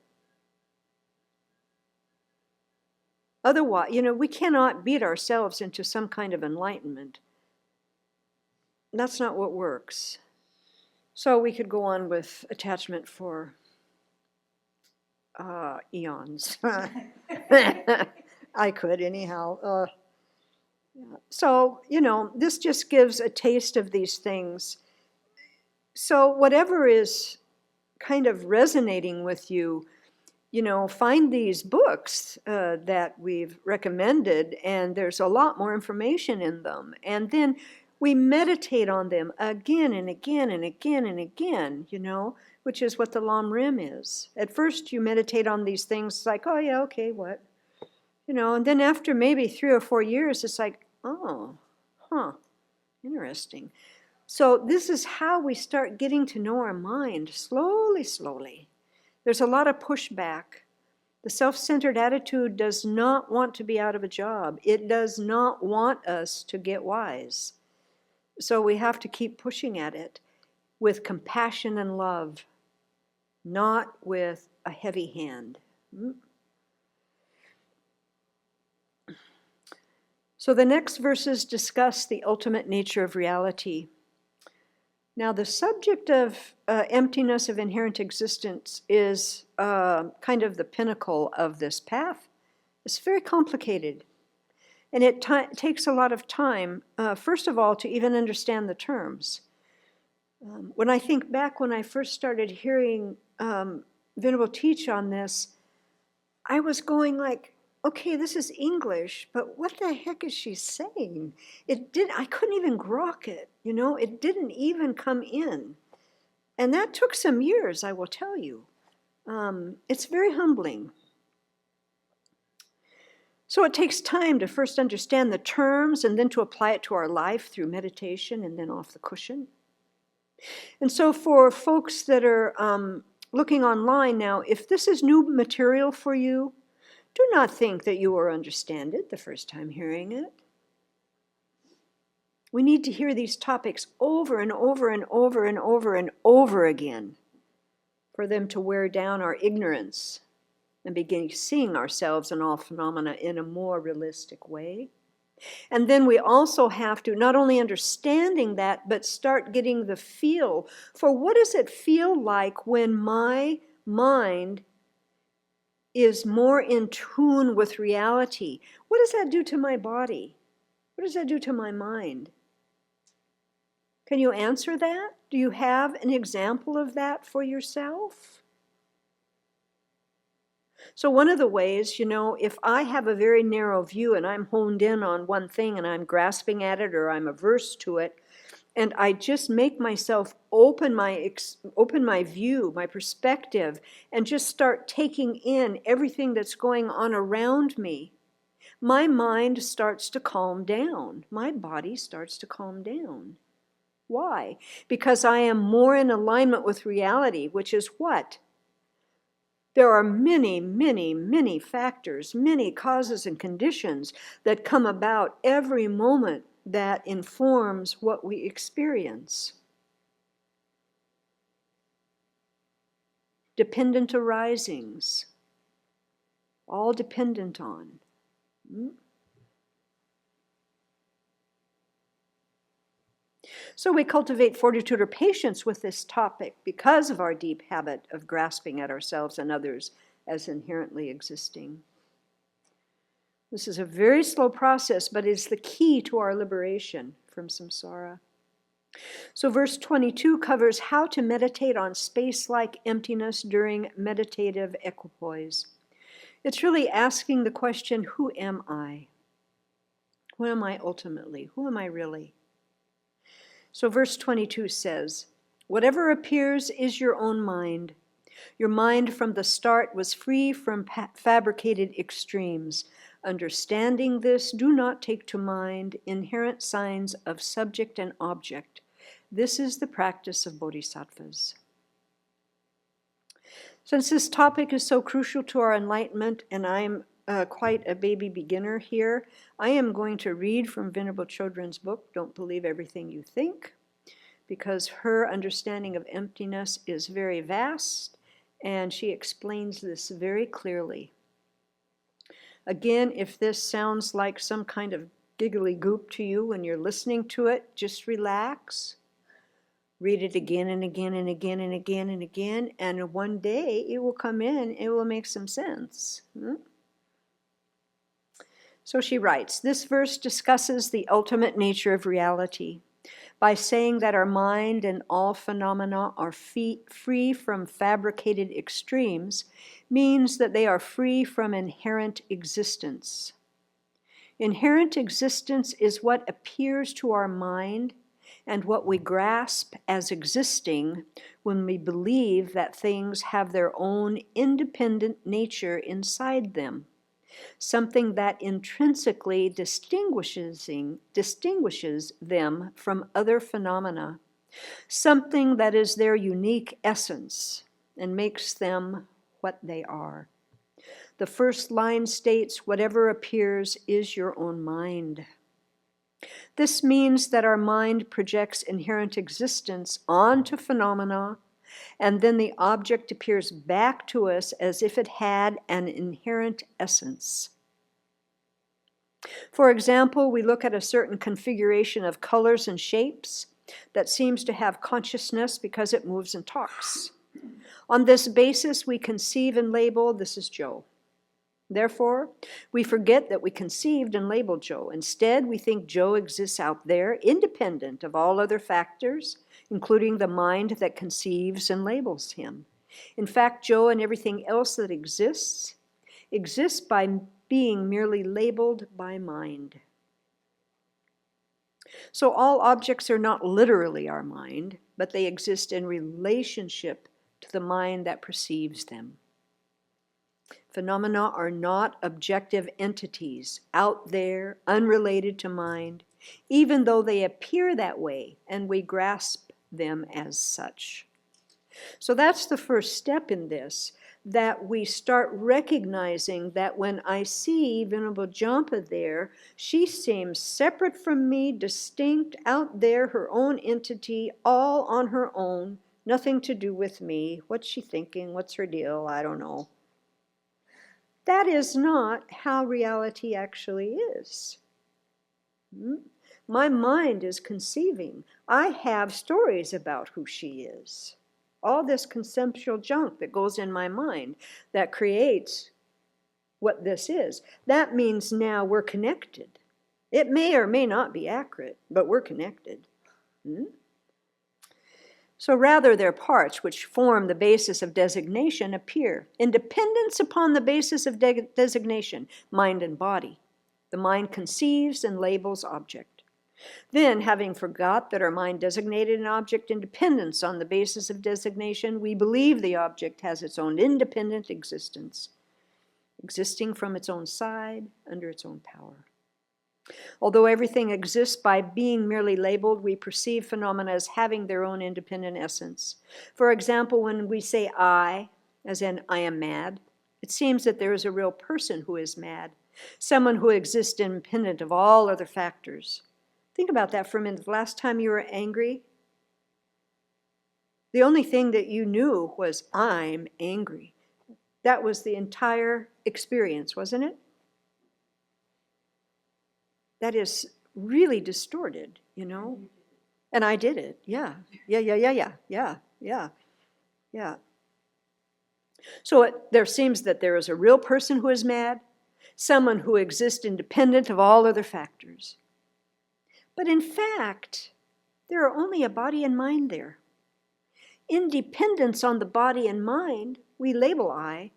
Otherwise, we cannot beat ourselves into some kind of enlightenment. That's not what works. So we could go on with attachment for eons. I could anyhow. So, this just gives a taste of these things. So whatever is kind of resonating with you, find these books that we've recommended, and there's a lot more information in them. And then we meditate on them again and again and again and again, which is what the Lam Rim is. At first you meditate on these things like, oh yeah, okay, what? And then after maybe 3 or 4 years, it's like, oh, interesting. So this is how we start getting to know our mind, slowly, slowly. There's a lot of pushback. The self-centered attitude does not want to be out of a job. It does not want us to get wise. So we have to keep pushing at it with compassion and love, not with a heavy hand. So the next verses discuss the ultimate nature of reality. Now, the subject of emptiness of inherent existence is kind of the pinnacle of this path. It's very complicated. And it takes a lot of time, first of all, to even understand the terms. When I think back when I first started hearing Venerable teach on this, I was going like, okay, this is English, but what the heck is she saying? I couldn't even grok it, it didn't even come in. And that took some years, I will tell you. It's very humbling. So it takes time to first understand the terms and then to apply it to our life through meditation and then off the cushion. And so for folks that are looking online now, if this is new material for you, do not think that you will understand it the first time hearing it. We need to hear these topics over and over and over and over and over again for them to wear down our ignorance and begin seeing ourselves and all phenomena in a more realistic way. And then we also have to, not only understanding that, but start getting the feel for what does it feel like when my mind is more in tune with reality. What does that do to my body? What does that do to my mind? Can you answer that? Do you have an example of that for yourself? So one of the ways, if I have a very narrow view and I'm honed in on one thing and I'm grasping at it or I'm averse to it, and I just make myself open my view, my perspective, and just start taking in everything that's going on around me, my mind starts to calm down. My body starts to calm down. Why? Because I am more in alignment with reality, which is what? There are many, many, many factors, many causes and conditions that come about every moment that informs what we experience. Dependent arisings, all dependent on. So we cultivate fortitude or patience with this topic because of our deep habit of grasping at ourselves and others as inherently existing. This is a very slow process, but it's the key to our liberation from samsara. So verse 22 covers how to meditate on space-like emptiness during meditative equipoise. It's really asking the question, who am I? Who am I ultimately? Who am I really? So verse 22 says, whatever appears is your own mind. Your mind from the start was free from fabricated extremes. Understanding this, do not take to mind inherent signs of subject and object. This is the practice of bodhisattvas. Since this topic is so crucial to our enlightenment, and I'm quite a baby beginner here, I am going to read from Venerable Chodron's book, Don't Believe Everything You Think, because her understanding of emptiness is very vast, and she explains this very clearly. Again, if this sounds like some kind of giggly goop to you when you're listening to it, just relax. Read it again and again and again and again and again, and one day it will come in, it will make some sense. So she writes, this verse discusses the ultimate nature of reality by saying that our mind and all phenomena are free from fabricated extremes, means that they are free from inherent existence. Inherent existence is what appears to our mind and what we grasp as existing when we believe that things have their own independent nature inside them, something that intrinsically distinguishes them from other phenomena, something that is their unique essence and makes them what they are. The first line states, whatever appears is your own mind. This means that our mind projects inherent existence onto phenomena, and then the object appears back to us as if it had an inherent essence. For example, we look at a certain configuration of colors and shapes that seems to have consciousness because it moves and talks. On this basis, we conceive and label, this is Joe. Therefore, we forget that we conceived and labeled Joe. Instead, we think Joe exists out there, independent of all other factors, including the mind that conceives and labels him. In fact, Joe and everything else that exists by being merely labeled by mind. So all objects are not literally our mind, but they exist in relationship to the mind that perceives them. Phenomena are not objective entities, out there, unrelated to mind, even though they appear that way and we grasp them as such. So that's the first step in this, that we start recognizing that when I see Venerable Jampa there, she seems separate from me, distinct, out there, her own entity, all on her own, nothing to do with me. What's she thinking? What's her deal? I don't know. That is not how reality actually is. My mind is conceiving. I have stories about who she is. All this conceptual junk that goes in my mind that creates what this is. That means now we're connected. It may or may not be accurate, but we're connected. So rather, their parts, which form the basis of designation, appear. Independence upon the basis of designation, mind and body. The mind conceives and labels object. Then, having forgot that our mind designated an object independence on the basis of designation, we believe the object has its own independent existence, existing from its own side, under its own power. Although everything exists by being merely labeled, we perceive phenomena as having their own independent essence. For example, when we say I, as in I am mad, it seems that there is a real person who is mad, someone who exists independent of all other factors. Think about that for a minute. The last time you were angry, the only thing that you knew was I'm angry. That was the entire experience, wasn't it? That is really distorted, you know? And I did it, yeah. So there seems that there is a real person who is mad, someone who exists independent of all other factors. But in fact, There are only a body and mind there. In dependence on the body and mind, we label I,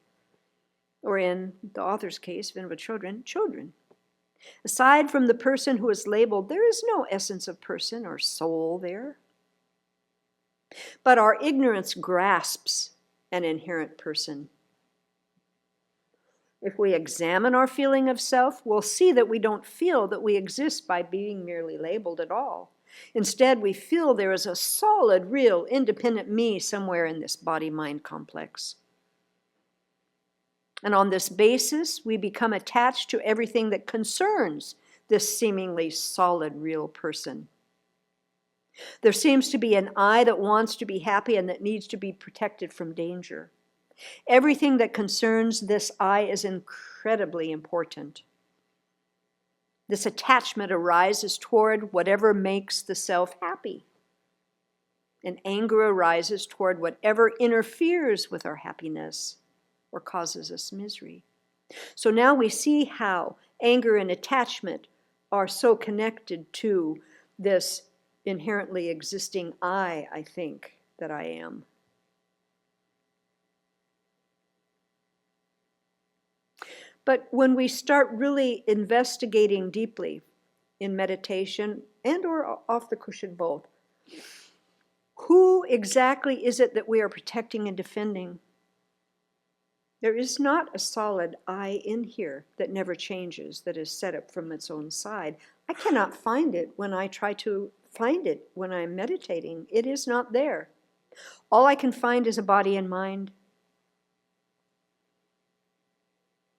or in the author's case, Venerable Children, children. Aside from the person who is labeled, there is no essence of person or soul there. But our ignorance grasps an inherent person. If we examine our feeling of self, we'll see that we don't feel that we exist by being merely labeled at all. Instead, we feel there is a solid, real, independent me somewhere in this body-mind complex. And on this basis, we become attached to everything that concerns this seemingly solid, real person. There seems to be an I that wants to be happy and that needs to be protected from danger. Everything that concerns this I is incredibly important. This attachment arises toward whatever makes the self happy. And anger arises toward whatever interferes with our happiness or causes us misery. So now we see how anger and attachment are so connected to this inherently existing I think, that I am. But when we start really investigating deeply in meditation and or off the cushion both, who exactly is it that we are protecting and defending? There is not a solid I in here that never changes, that is set up from its own side. I cannot find it when I try to find it when I'm meditating. It is not there. All I can find is a body and mind.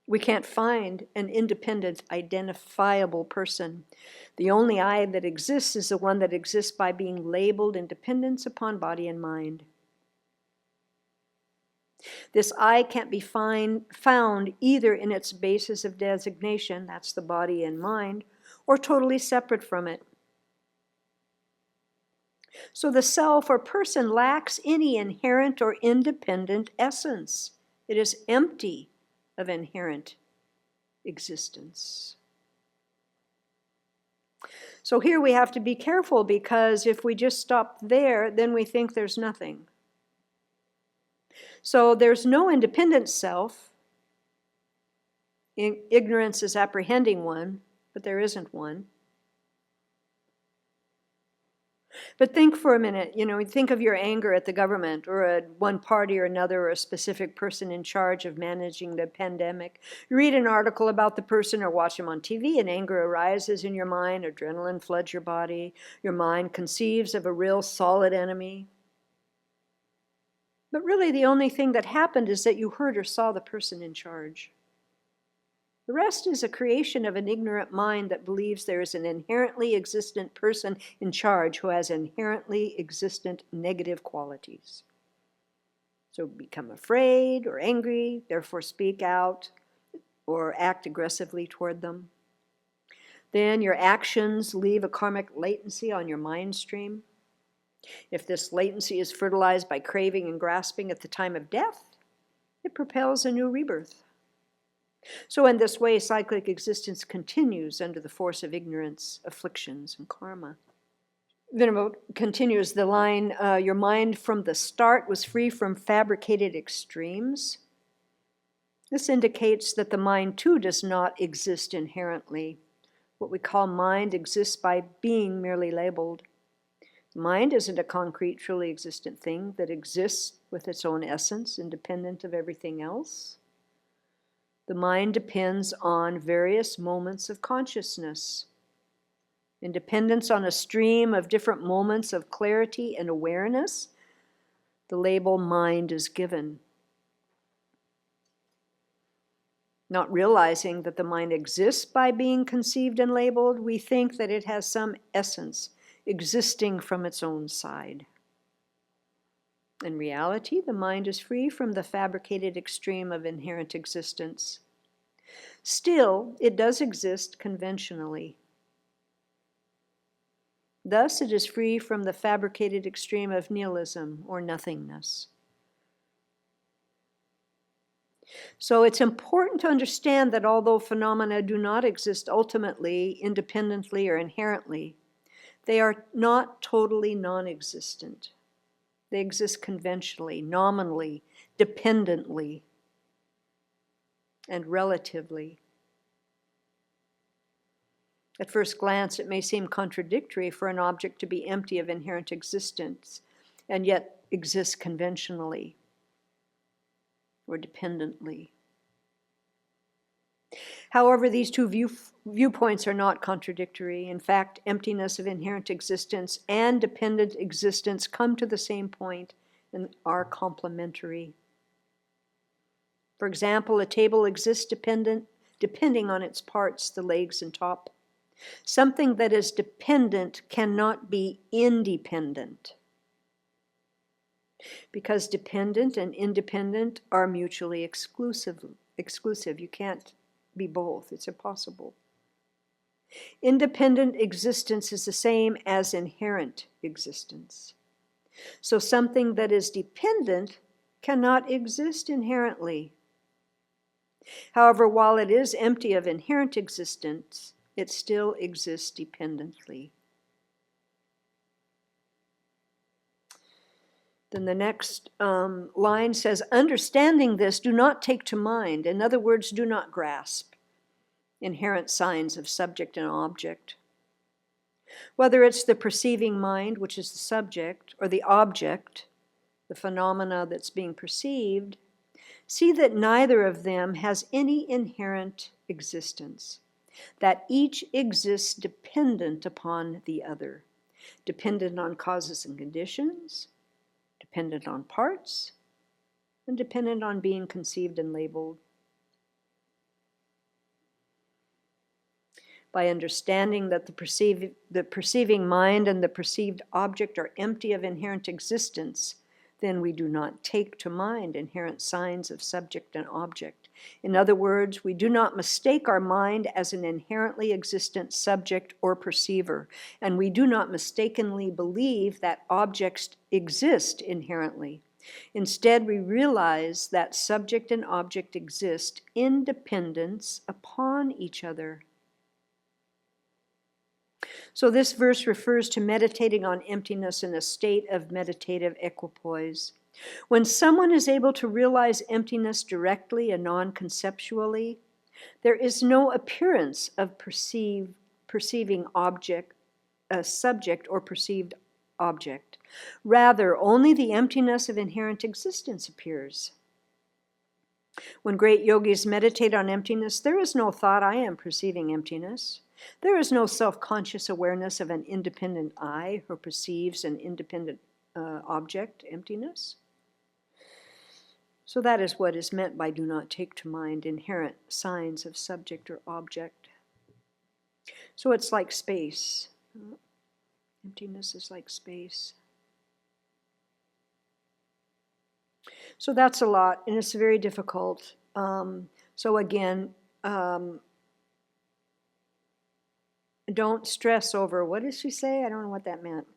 We can't find an independent, identifiable person. The only I that exists is the one that exists by being labeled in dependence upon body and mind. This I can't be found either in its basis of designation, that's the body and mind, or totally separate from it. So the self or person lacks any inherent or independent essence. It is empty of inherent existence. So here we have to be careful, because if we just stop there, then we think there's nothing. So there's no independent self. Ignorance is apprehending one, but there isn't one. But think for a minute, think of your anger at the government or at one party or another or a specific person in charge of managing the pandemic. You read an article about the person or watch them on TV, and anger arises in your mind, adrenaline floods your body, your mind conceives of a real solid enemy. But really the only thing that happened is that you heard or saw the person in charge. The rest is a creation of an ignorant mind that believes there is an inherently existent person in charge who has inherently existent negative qualities. So become afraid or angry, therefore speak out or act aggressively toward them. Then your actions leave a karmic latency on your mind stream. If this latency is fertilized by craving and grasping at the time of death, it propels a new rebirth. So in this way, cyclic existence continues under the force of ignorance, afflictions, and karma. Venerable continues the line, your mind from the start was free from fabricated extremes. This indicates that the mind too does not exist inherently. What we call mind exists by being merely labeled. Mind isn't a concrete, truly existent thing that exists with its own essence, independent of everything else. The mind depends on various moments of consciousness. In dependence on a stream of different moments of clarity and awareness, the label mind is given. Not realizing that the mind exists by being conceived and labeled, we think that it has some essence existing from its own side. In reality, the mind is free from the fabricated extreme of inherent existence. Still, it does exist conventionally. Thus, it is free from the fabricated extreme of nihilism or nothingness. So it's important to understand that although phenomena do not exist ultimately, independently, or inherently, They are not totally non-existent. They exist conventionally, nominally, dependently, and relatively. At first glance, it may seem contradictory for an object to be empty of inherent existence and yet exist conventionally or dependently. However, these two viewpoints are not contradictory. In fact, emptiness of inherent existence and dependent existence come to the same point and are complementary. For example, a table exists depending on its parts, the legs and top. Something that is dependent cannot be independent, because dependent and independent are mutually exclusive. You can't be both. It's impossible. Independent existence is the same as inherent existence. So something that is dependent cannot exist inherently. However, while it is empty of inherent existence, it still exists dependently. Then the next line says, understanding this, do not take to mind. In other words, do not grasp inherent signs of subject and object. Whether it's the perceiving mind, which is the subject, or the object, the phenomena that's being perceived, see that neither of them has any inherent existence, that each exists dependent upon the other, dependent on causes and conditions, dependent on parts, and dependent on being conceived and labeled. By understanding that the perceiving mind and the perceived object are empty of inherent existence, then we do not take to mind inherent signs of subject and object. In other words, we do not mistake our mind as an inherently existent subject or perceiver, and we do not mistakenly believe that objects exist inherently. Instead, we realize that subject and object exist in dependence upon each other. So this verse refers to meditating on emptiness in a state of meditative equipoise. When someone is able to realize emptiness directly and non-conceptually, there is no appearance of perceiving object, a subject or perceived object. Rather, only the emptiness of inherent existence appears. When great yogis meditate on emptiness, there is no thought, I am perceiving emptiness. There is no self-conscious awareness of an independent I who perceives an independent object, emptiness. So that is what is meant by do not take to mind inherent signs of subject or object. So it's like space. Emptiness is like space. So that's a lot, and it's very difficult. So again, don't stress over, what did she say? I don't know what that meant.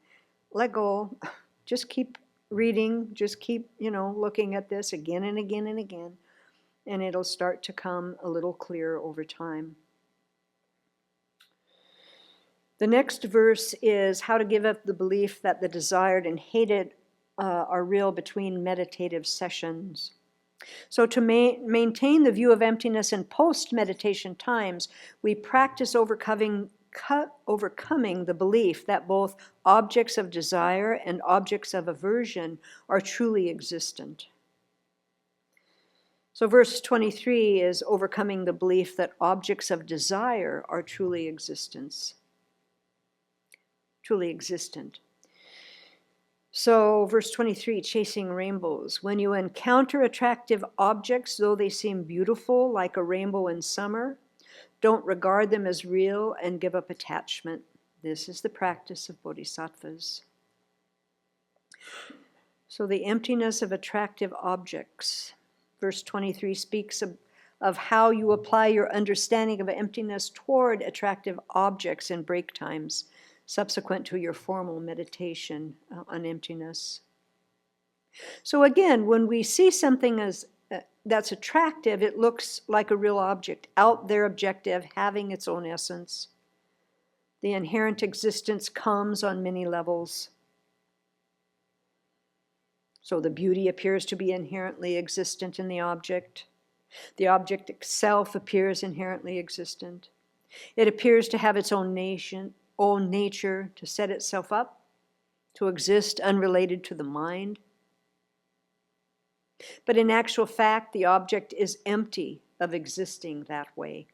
Let go. Just keep reading. Just keep, looking at this again and again and again. And it'll start to come a little clearer over time. The next verse is how to give up the belief that the desired and hated are real between meditative sessions. So to maintain the view of emptiness in post-meditation times, we practice overcoming the belief that both objects of desire and objects of aversion are truly existent. So verse 23 is overcoming the belief that objects of desire are truly existent. So verse 23, chasing rainbows. When you encounter attractive objects, though they seem beautiful, like a rainbow in summer, don't regard them as real and give up attachment. This is the practice of bodhisattvas. So the emptiness of attractive objects. Verse 23 speaks of how you apply your understanding of emptiness toward attractive objects in break times, subsequent to your formal meditation on emptiness. So again, when we see something as that's attractive, it looks like a real object, out there, objective, having its own essence. The inherent existence comes on many levels. So the beauty appears to be inherently existent in the object. The object itself appears inherently existent. It appears to have its own nature, to set itself up, to exist unrelated to the mind. But in actual fact, the object is empty of existing that way.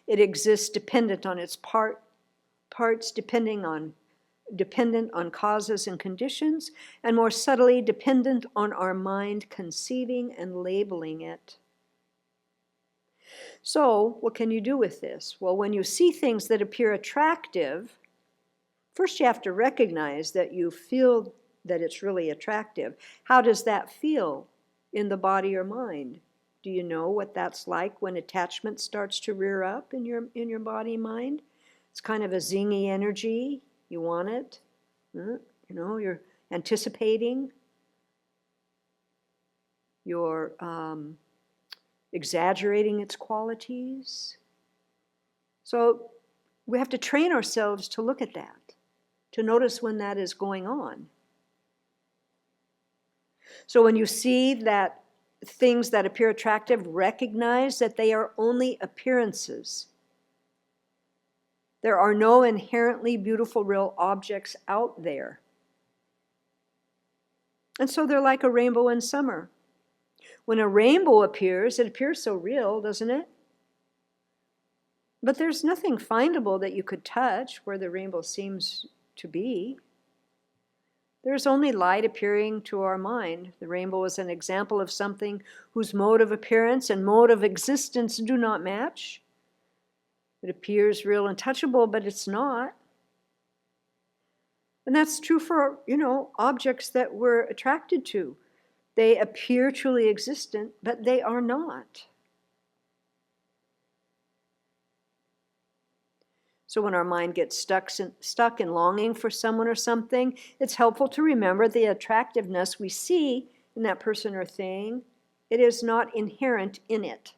It exists dependent on its parts, dependent on causes and conditions, and more subtly dependent on our mind conceiving and labeling it. So, what can you do with this? Well, when you see things that appear attractive, first you have to recognize that you feel that it's really attractive. How does that feel in the body or mind? Do you know what that's like when attachment starts to rear up in your body mind? It's kind of a zingy energy. You want it. You're anticipating. You're exaggerating its qualities. So we have to train ourselves to look at that, to notice when that is going on. So when you see that things that appear attractive, recognize that they are only appearances. There are no inherently beautiful real objects out there. And so they're like a rainbow in summer. When a rainbow appears, it appears so real, doesn't it? But there's nothing findable that you could touch where the rainbow seems to be. There's only light appearing to our mind. The rainbow is an example of something whose mode of appearance and mode of existence do not match. It appears real and touchable, but it's not. And that's true for, objects that we're attracted to. They appear truly existent, but they are not. So when our mind gets stuck in longing for someone or something, it's helpful to remember the attractiveness we see in that person or thing. It is not inherent in it.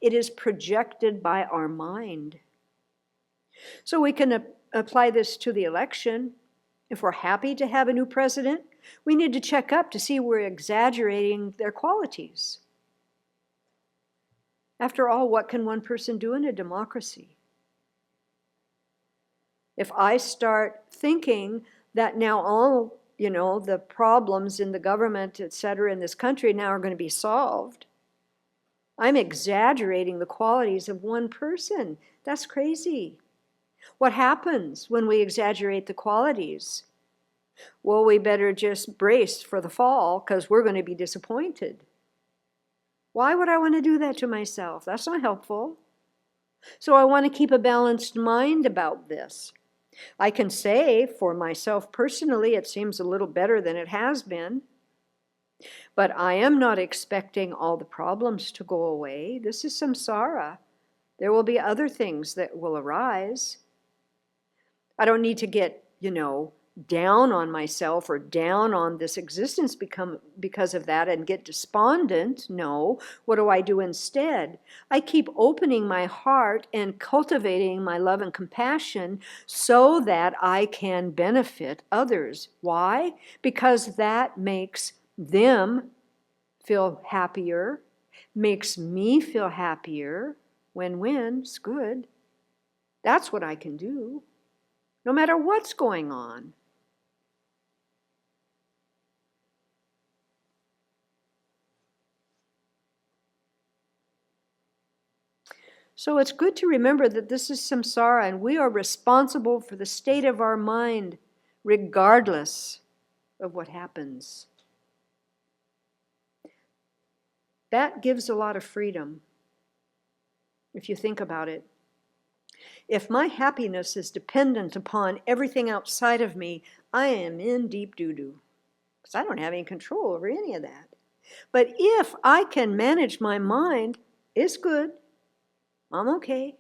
It is projected by our mind. So we can apply this to the election. If we're happy to have a new president, we need to check up to see we're exaggerating their qualities. After all, what can one person do in a democracy? If I start thinking that now all, the problems in the government, et cetera, in this country now are going to be solved, I'm exaggerating the qualities of one person. That's crazy. What happens when we exaggerate the qualities? Well, we better just brace for the fall because we're going to be disappointed. Why would I want to do that to myself? That's not helpful. So I want to keep a balanced mind about this. I can say for myself personally, it seems a little better than it has been. But I am not expecting all the problems to go away. This is samsara. There will be other things that will arise. I don't need to get, down on myself or down on this existence because of that and get despondent. No. What do I do instead? I keep opening my heart and cultivating my love and compassion so that I can benefit others. Why? Because that makes them feel happier, makes me feel happier. Win-win, it's good. That's what I can do, no matter what's going on. So it's good to remember that this is samsara and we are responsible for the state of our mind regardless of what happens. That gives a lot of freedom, if you think about it. If my happiness is dependent upon everything outside of me, I am in deep doo-doo, because I don't have any control over any of that. But if I can manage my mind, it's good. I'm okay.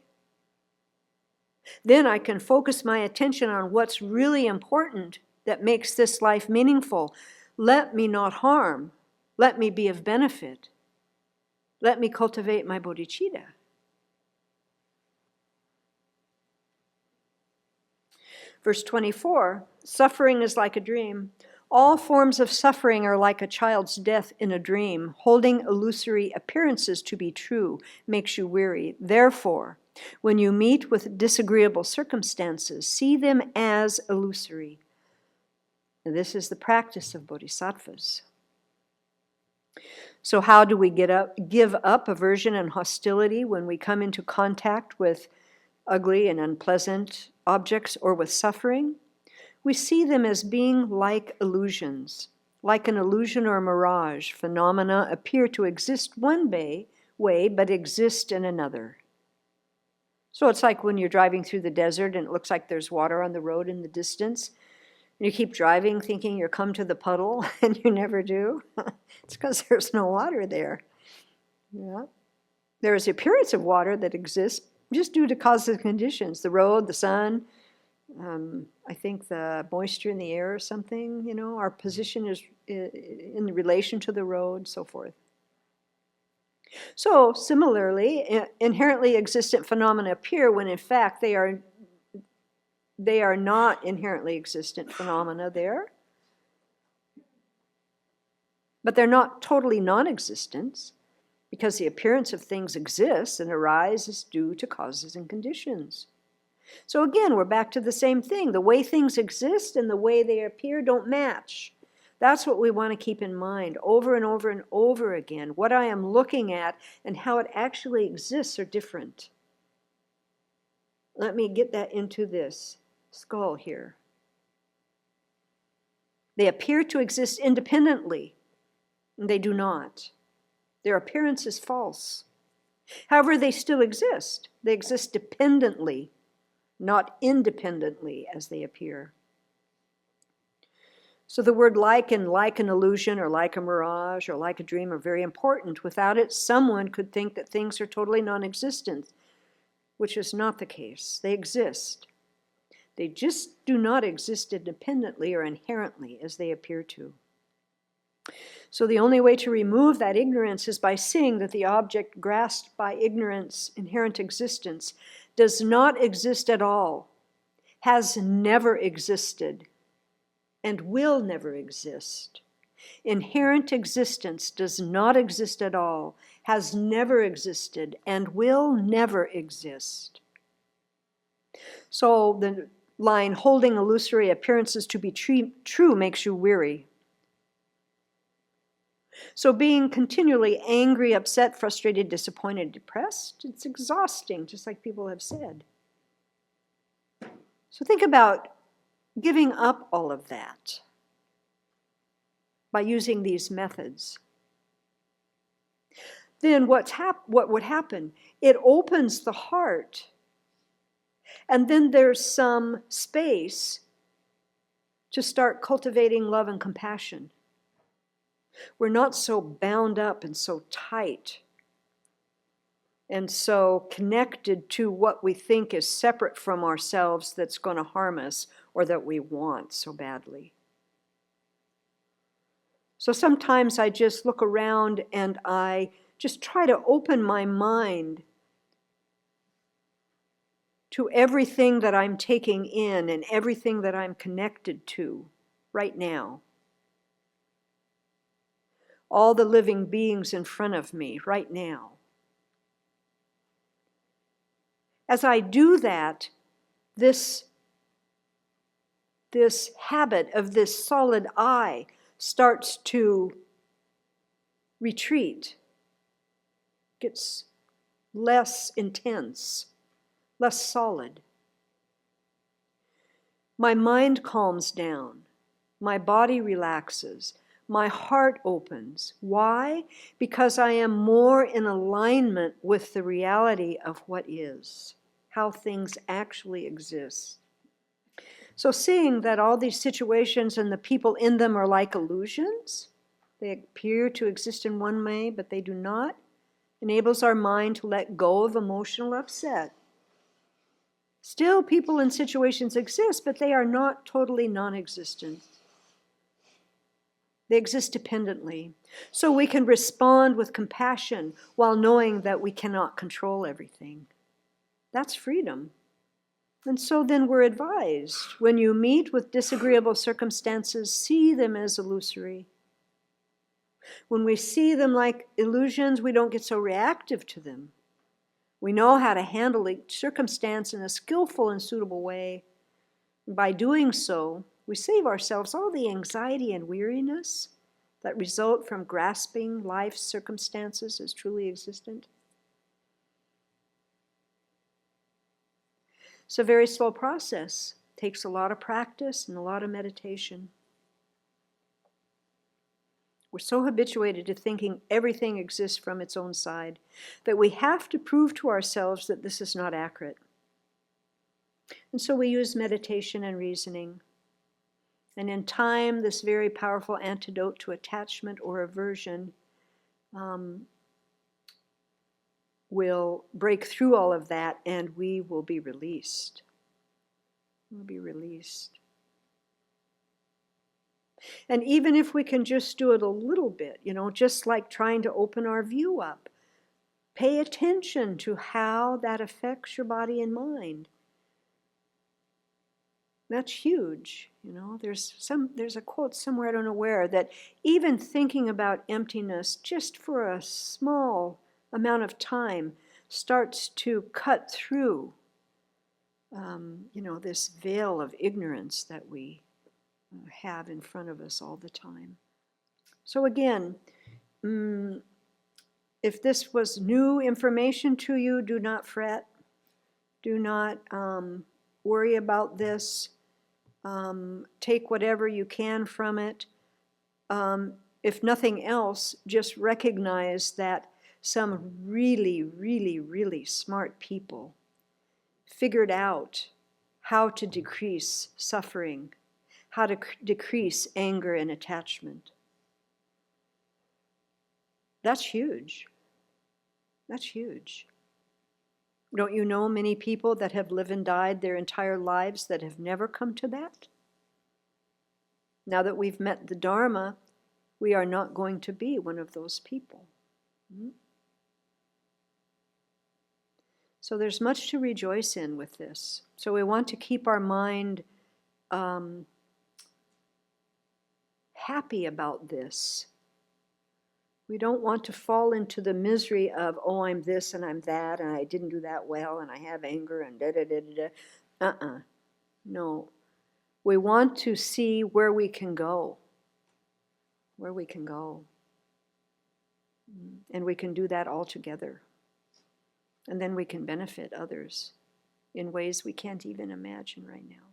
Then I can focus my attention on what's really important that makes this life meaningful. Let me not harm. Let me be of benefit. Let me cultivate my bodhicitta. Verse 24, suffering is like a dream. All forms of suffering are like a child's death in a dream. Holding illusory appearances to be true makes you weary. Therefore, when you meet with disagreeable circumstances, see them as illusory. And this is the practice of bodhisattvas. So how do we give up aversion and hostility when we come into contact with ugly and unpleasant objects or with suffering? We see them as being like illusions. Like an illusion or mirage, phenomena appear to exist one way but exist in another. So it's like when you're driving through the desert and it looks like there's water on the road in the distance. And you keep driving thinking you'll come to the puddle and you never do. It's because there's no water there. Yeah. There is the appearance of water that exists just due to causes and conditions. The road, the sun, I think the moisture in the air or something, our position is in relation to the road, so forth. So similarly, inherently existent phenomena appear when in fact they are not inherently existent phenomena there. But they're not totally non-existent, because the appearance of things exists and arises due to causes and conditions. So again, we're back to the same thing. The way things exist and the way they appear don't match. That's what we want to keep in mind over and over and over again. What I am looking at and how it actually exists are different. Let me get that into this skull here. They appear to exist independently, and they do not. Their appearance is false. However, they still exist. They exist dependently, not independently as they appear. So the word like and like an illusion or like a mirage or like a dream are very important. Without it, someone could think that things are totally non-existent, which is not the case. They exist. They just do not exist independently or inherently as they appear to. So the only way to remove that ignorance is by seeing that the object grasped by ignorance, inherent existence, does not exist at all, has never existed, and will never exist. Inherent existence does not exist at all, has never existed, and will never exist. So the line, holding illusory appearances to be true makes you weary. So being continually angry, upset, frustrated, disappointed, depressed, it's exhausting, just like people have said. So think about giving up all of that by using these methods. Then what would happen? It opens the heart. And then there's some space to start cultivating love and compassion. We're not so bound up and so tight and so connected to what we think is separate from ourselves that's going to harm us or that we want so badly. So sometimes I just look around and I just try to open my mind to everything that I'm taking in and everything that I'm connected to right now. All the living beings in front of me right now. As I do that, this habit of this solid I starts to retreat, gets less intense, less solid. My mind calms down, my body relaxes, my heart opens. Why? Because I am more in alignment with the reality of what is, how things actually exist. So seeing that all these situations and the people in them are like illusions, they appear to exist in one way, but they do not, enables our mind to let go of emotional upset. Still, people and situations exist, but they are not totally non-existent. They exist dependently. So we can respond with compassion while knowing that we cannot control everything. That's freedom. And so then we're advised, when you meet with disagreeable circumstances, see them as illusory. When we see them like illusions, we don't get so reactive to them. We know how to handle each circumstance in a skillful and suitable way. By doing so, we save ourselves all the anxiety and weariness that result from grasping life's circumstances as truly existent. It's a very slow process. It takes a lot of practice and a lot of meditation. We're so habituated to thinking everything exists from its own side that we have to prove to ourselves that this is not accurate. And so we use meditation and reasoning. And in time, this very powerful antidote to attachment or aversion will break through all of that, and we will be released. We'll be released. And even if we can just do it a little bit, just like trying to open our view up, pay attention to how that affects your body and mind. That's huge. There's a quote somewhere, I don't know where, that even thinking about emptiness just for a small amount of time starts to cut through, this veil of ignorance that we have in front of us all the time. So again, if this was new information to you, do not fret. Do not worry about this. Take whatever you can from it. If nothing else, just recognize that some really, really, really smart people figured out how to decrease suffering, how to decrease anger and attachment. That's huge. That's huge. Don't you know many people that have lived and died their entire lives that have never come to that? Now that we've met the Dharma, we are not going to be one of those people. So there's much to rejoice in with this. So we want to keep our mind happy about this. We don't want to fall into the misery of, oh, I'm this and I'm that, and I didn't do that well, and I have anger, and da-da-da-da-da. No. We want to see where we can go. Where we can go. And we can do that all together. And then we can benefit others in ways we can't even imagine right now.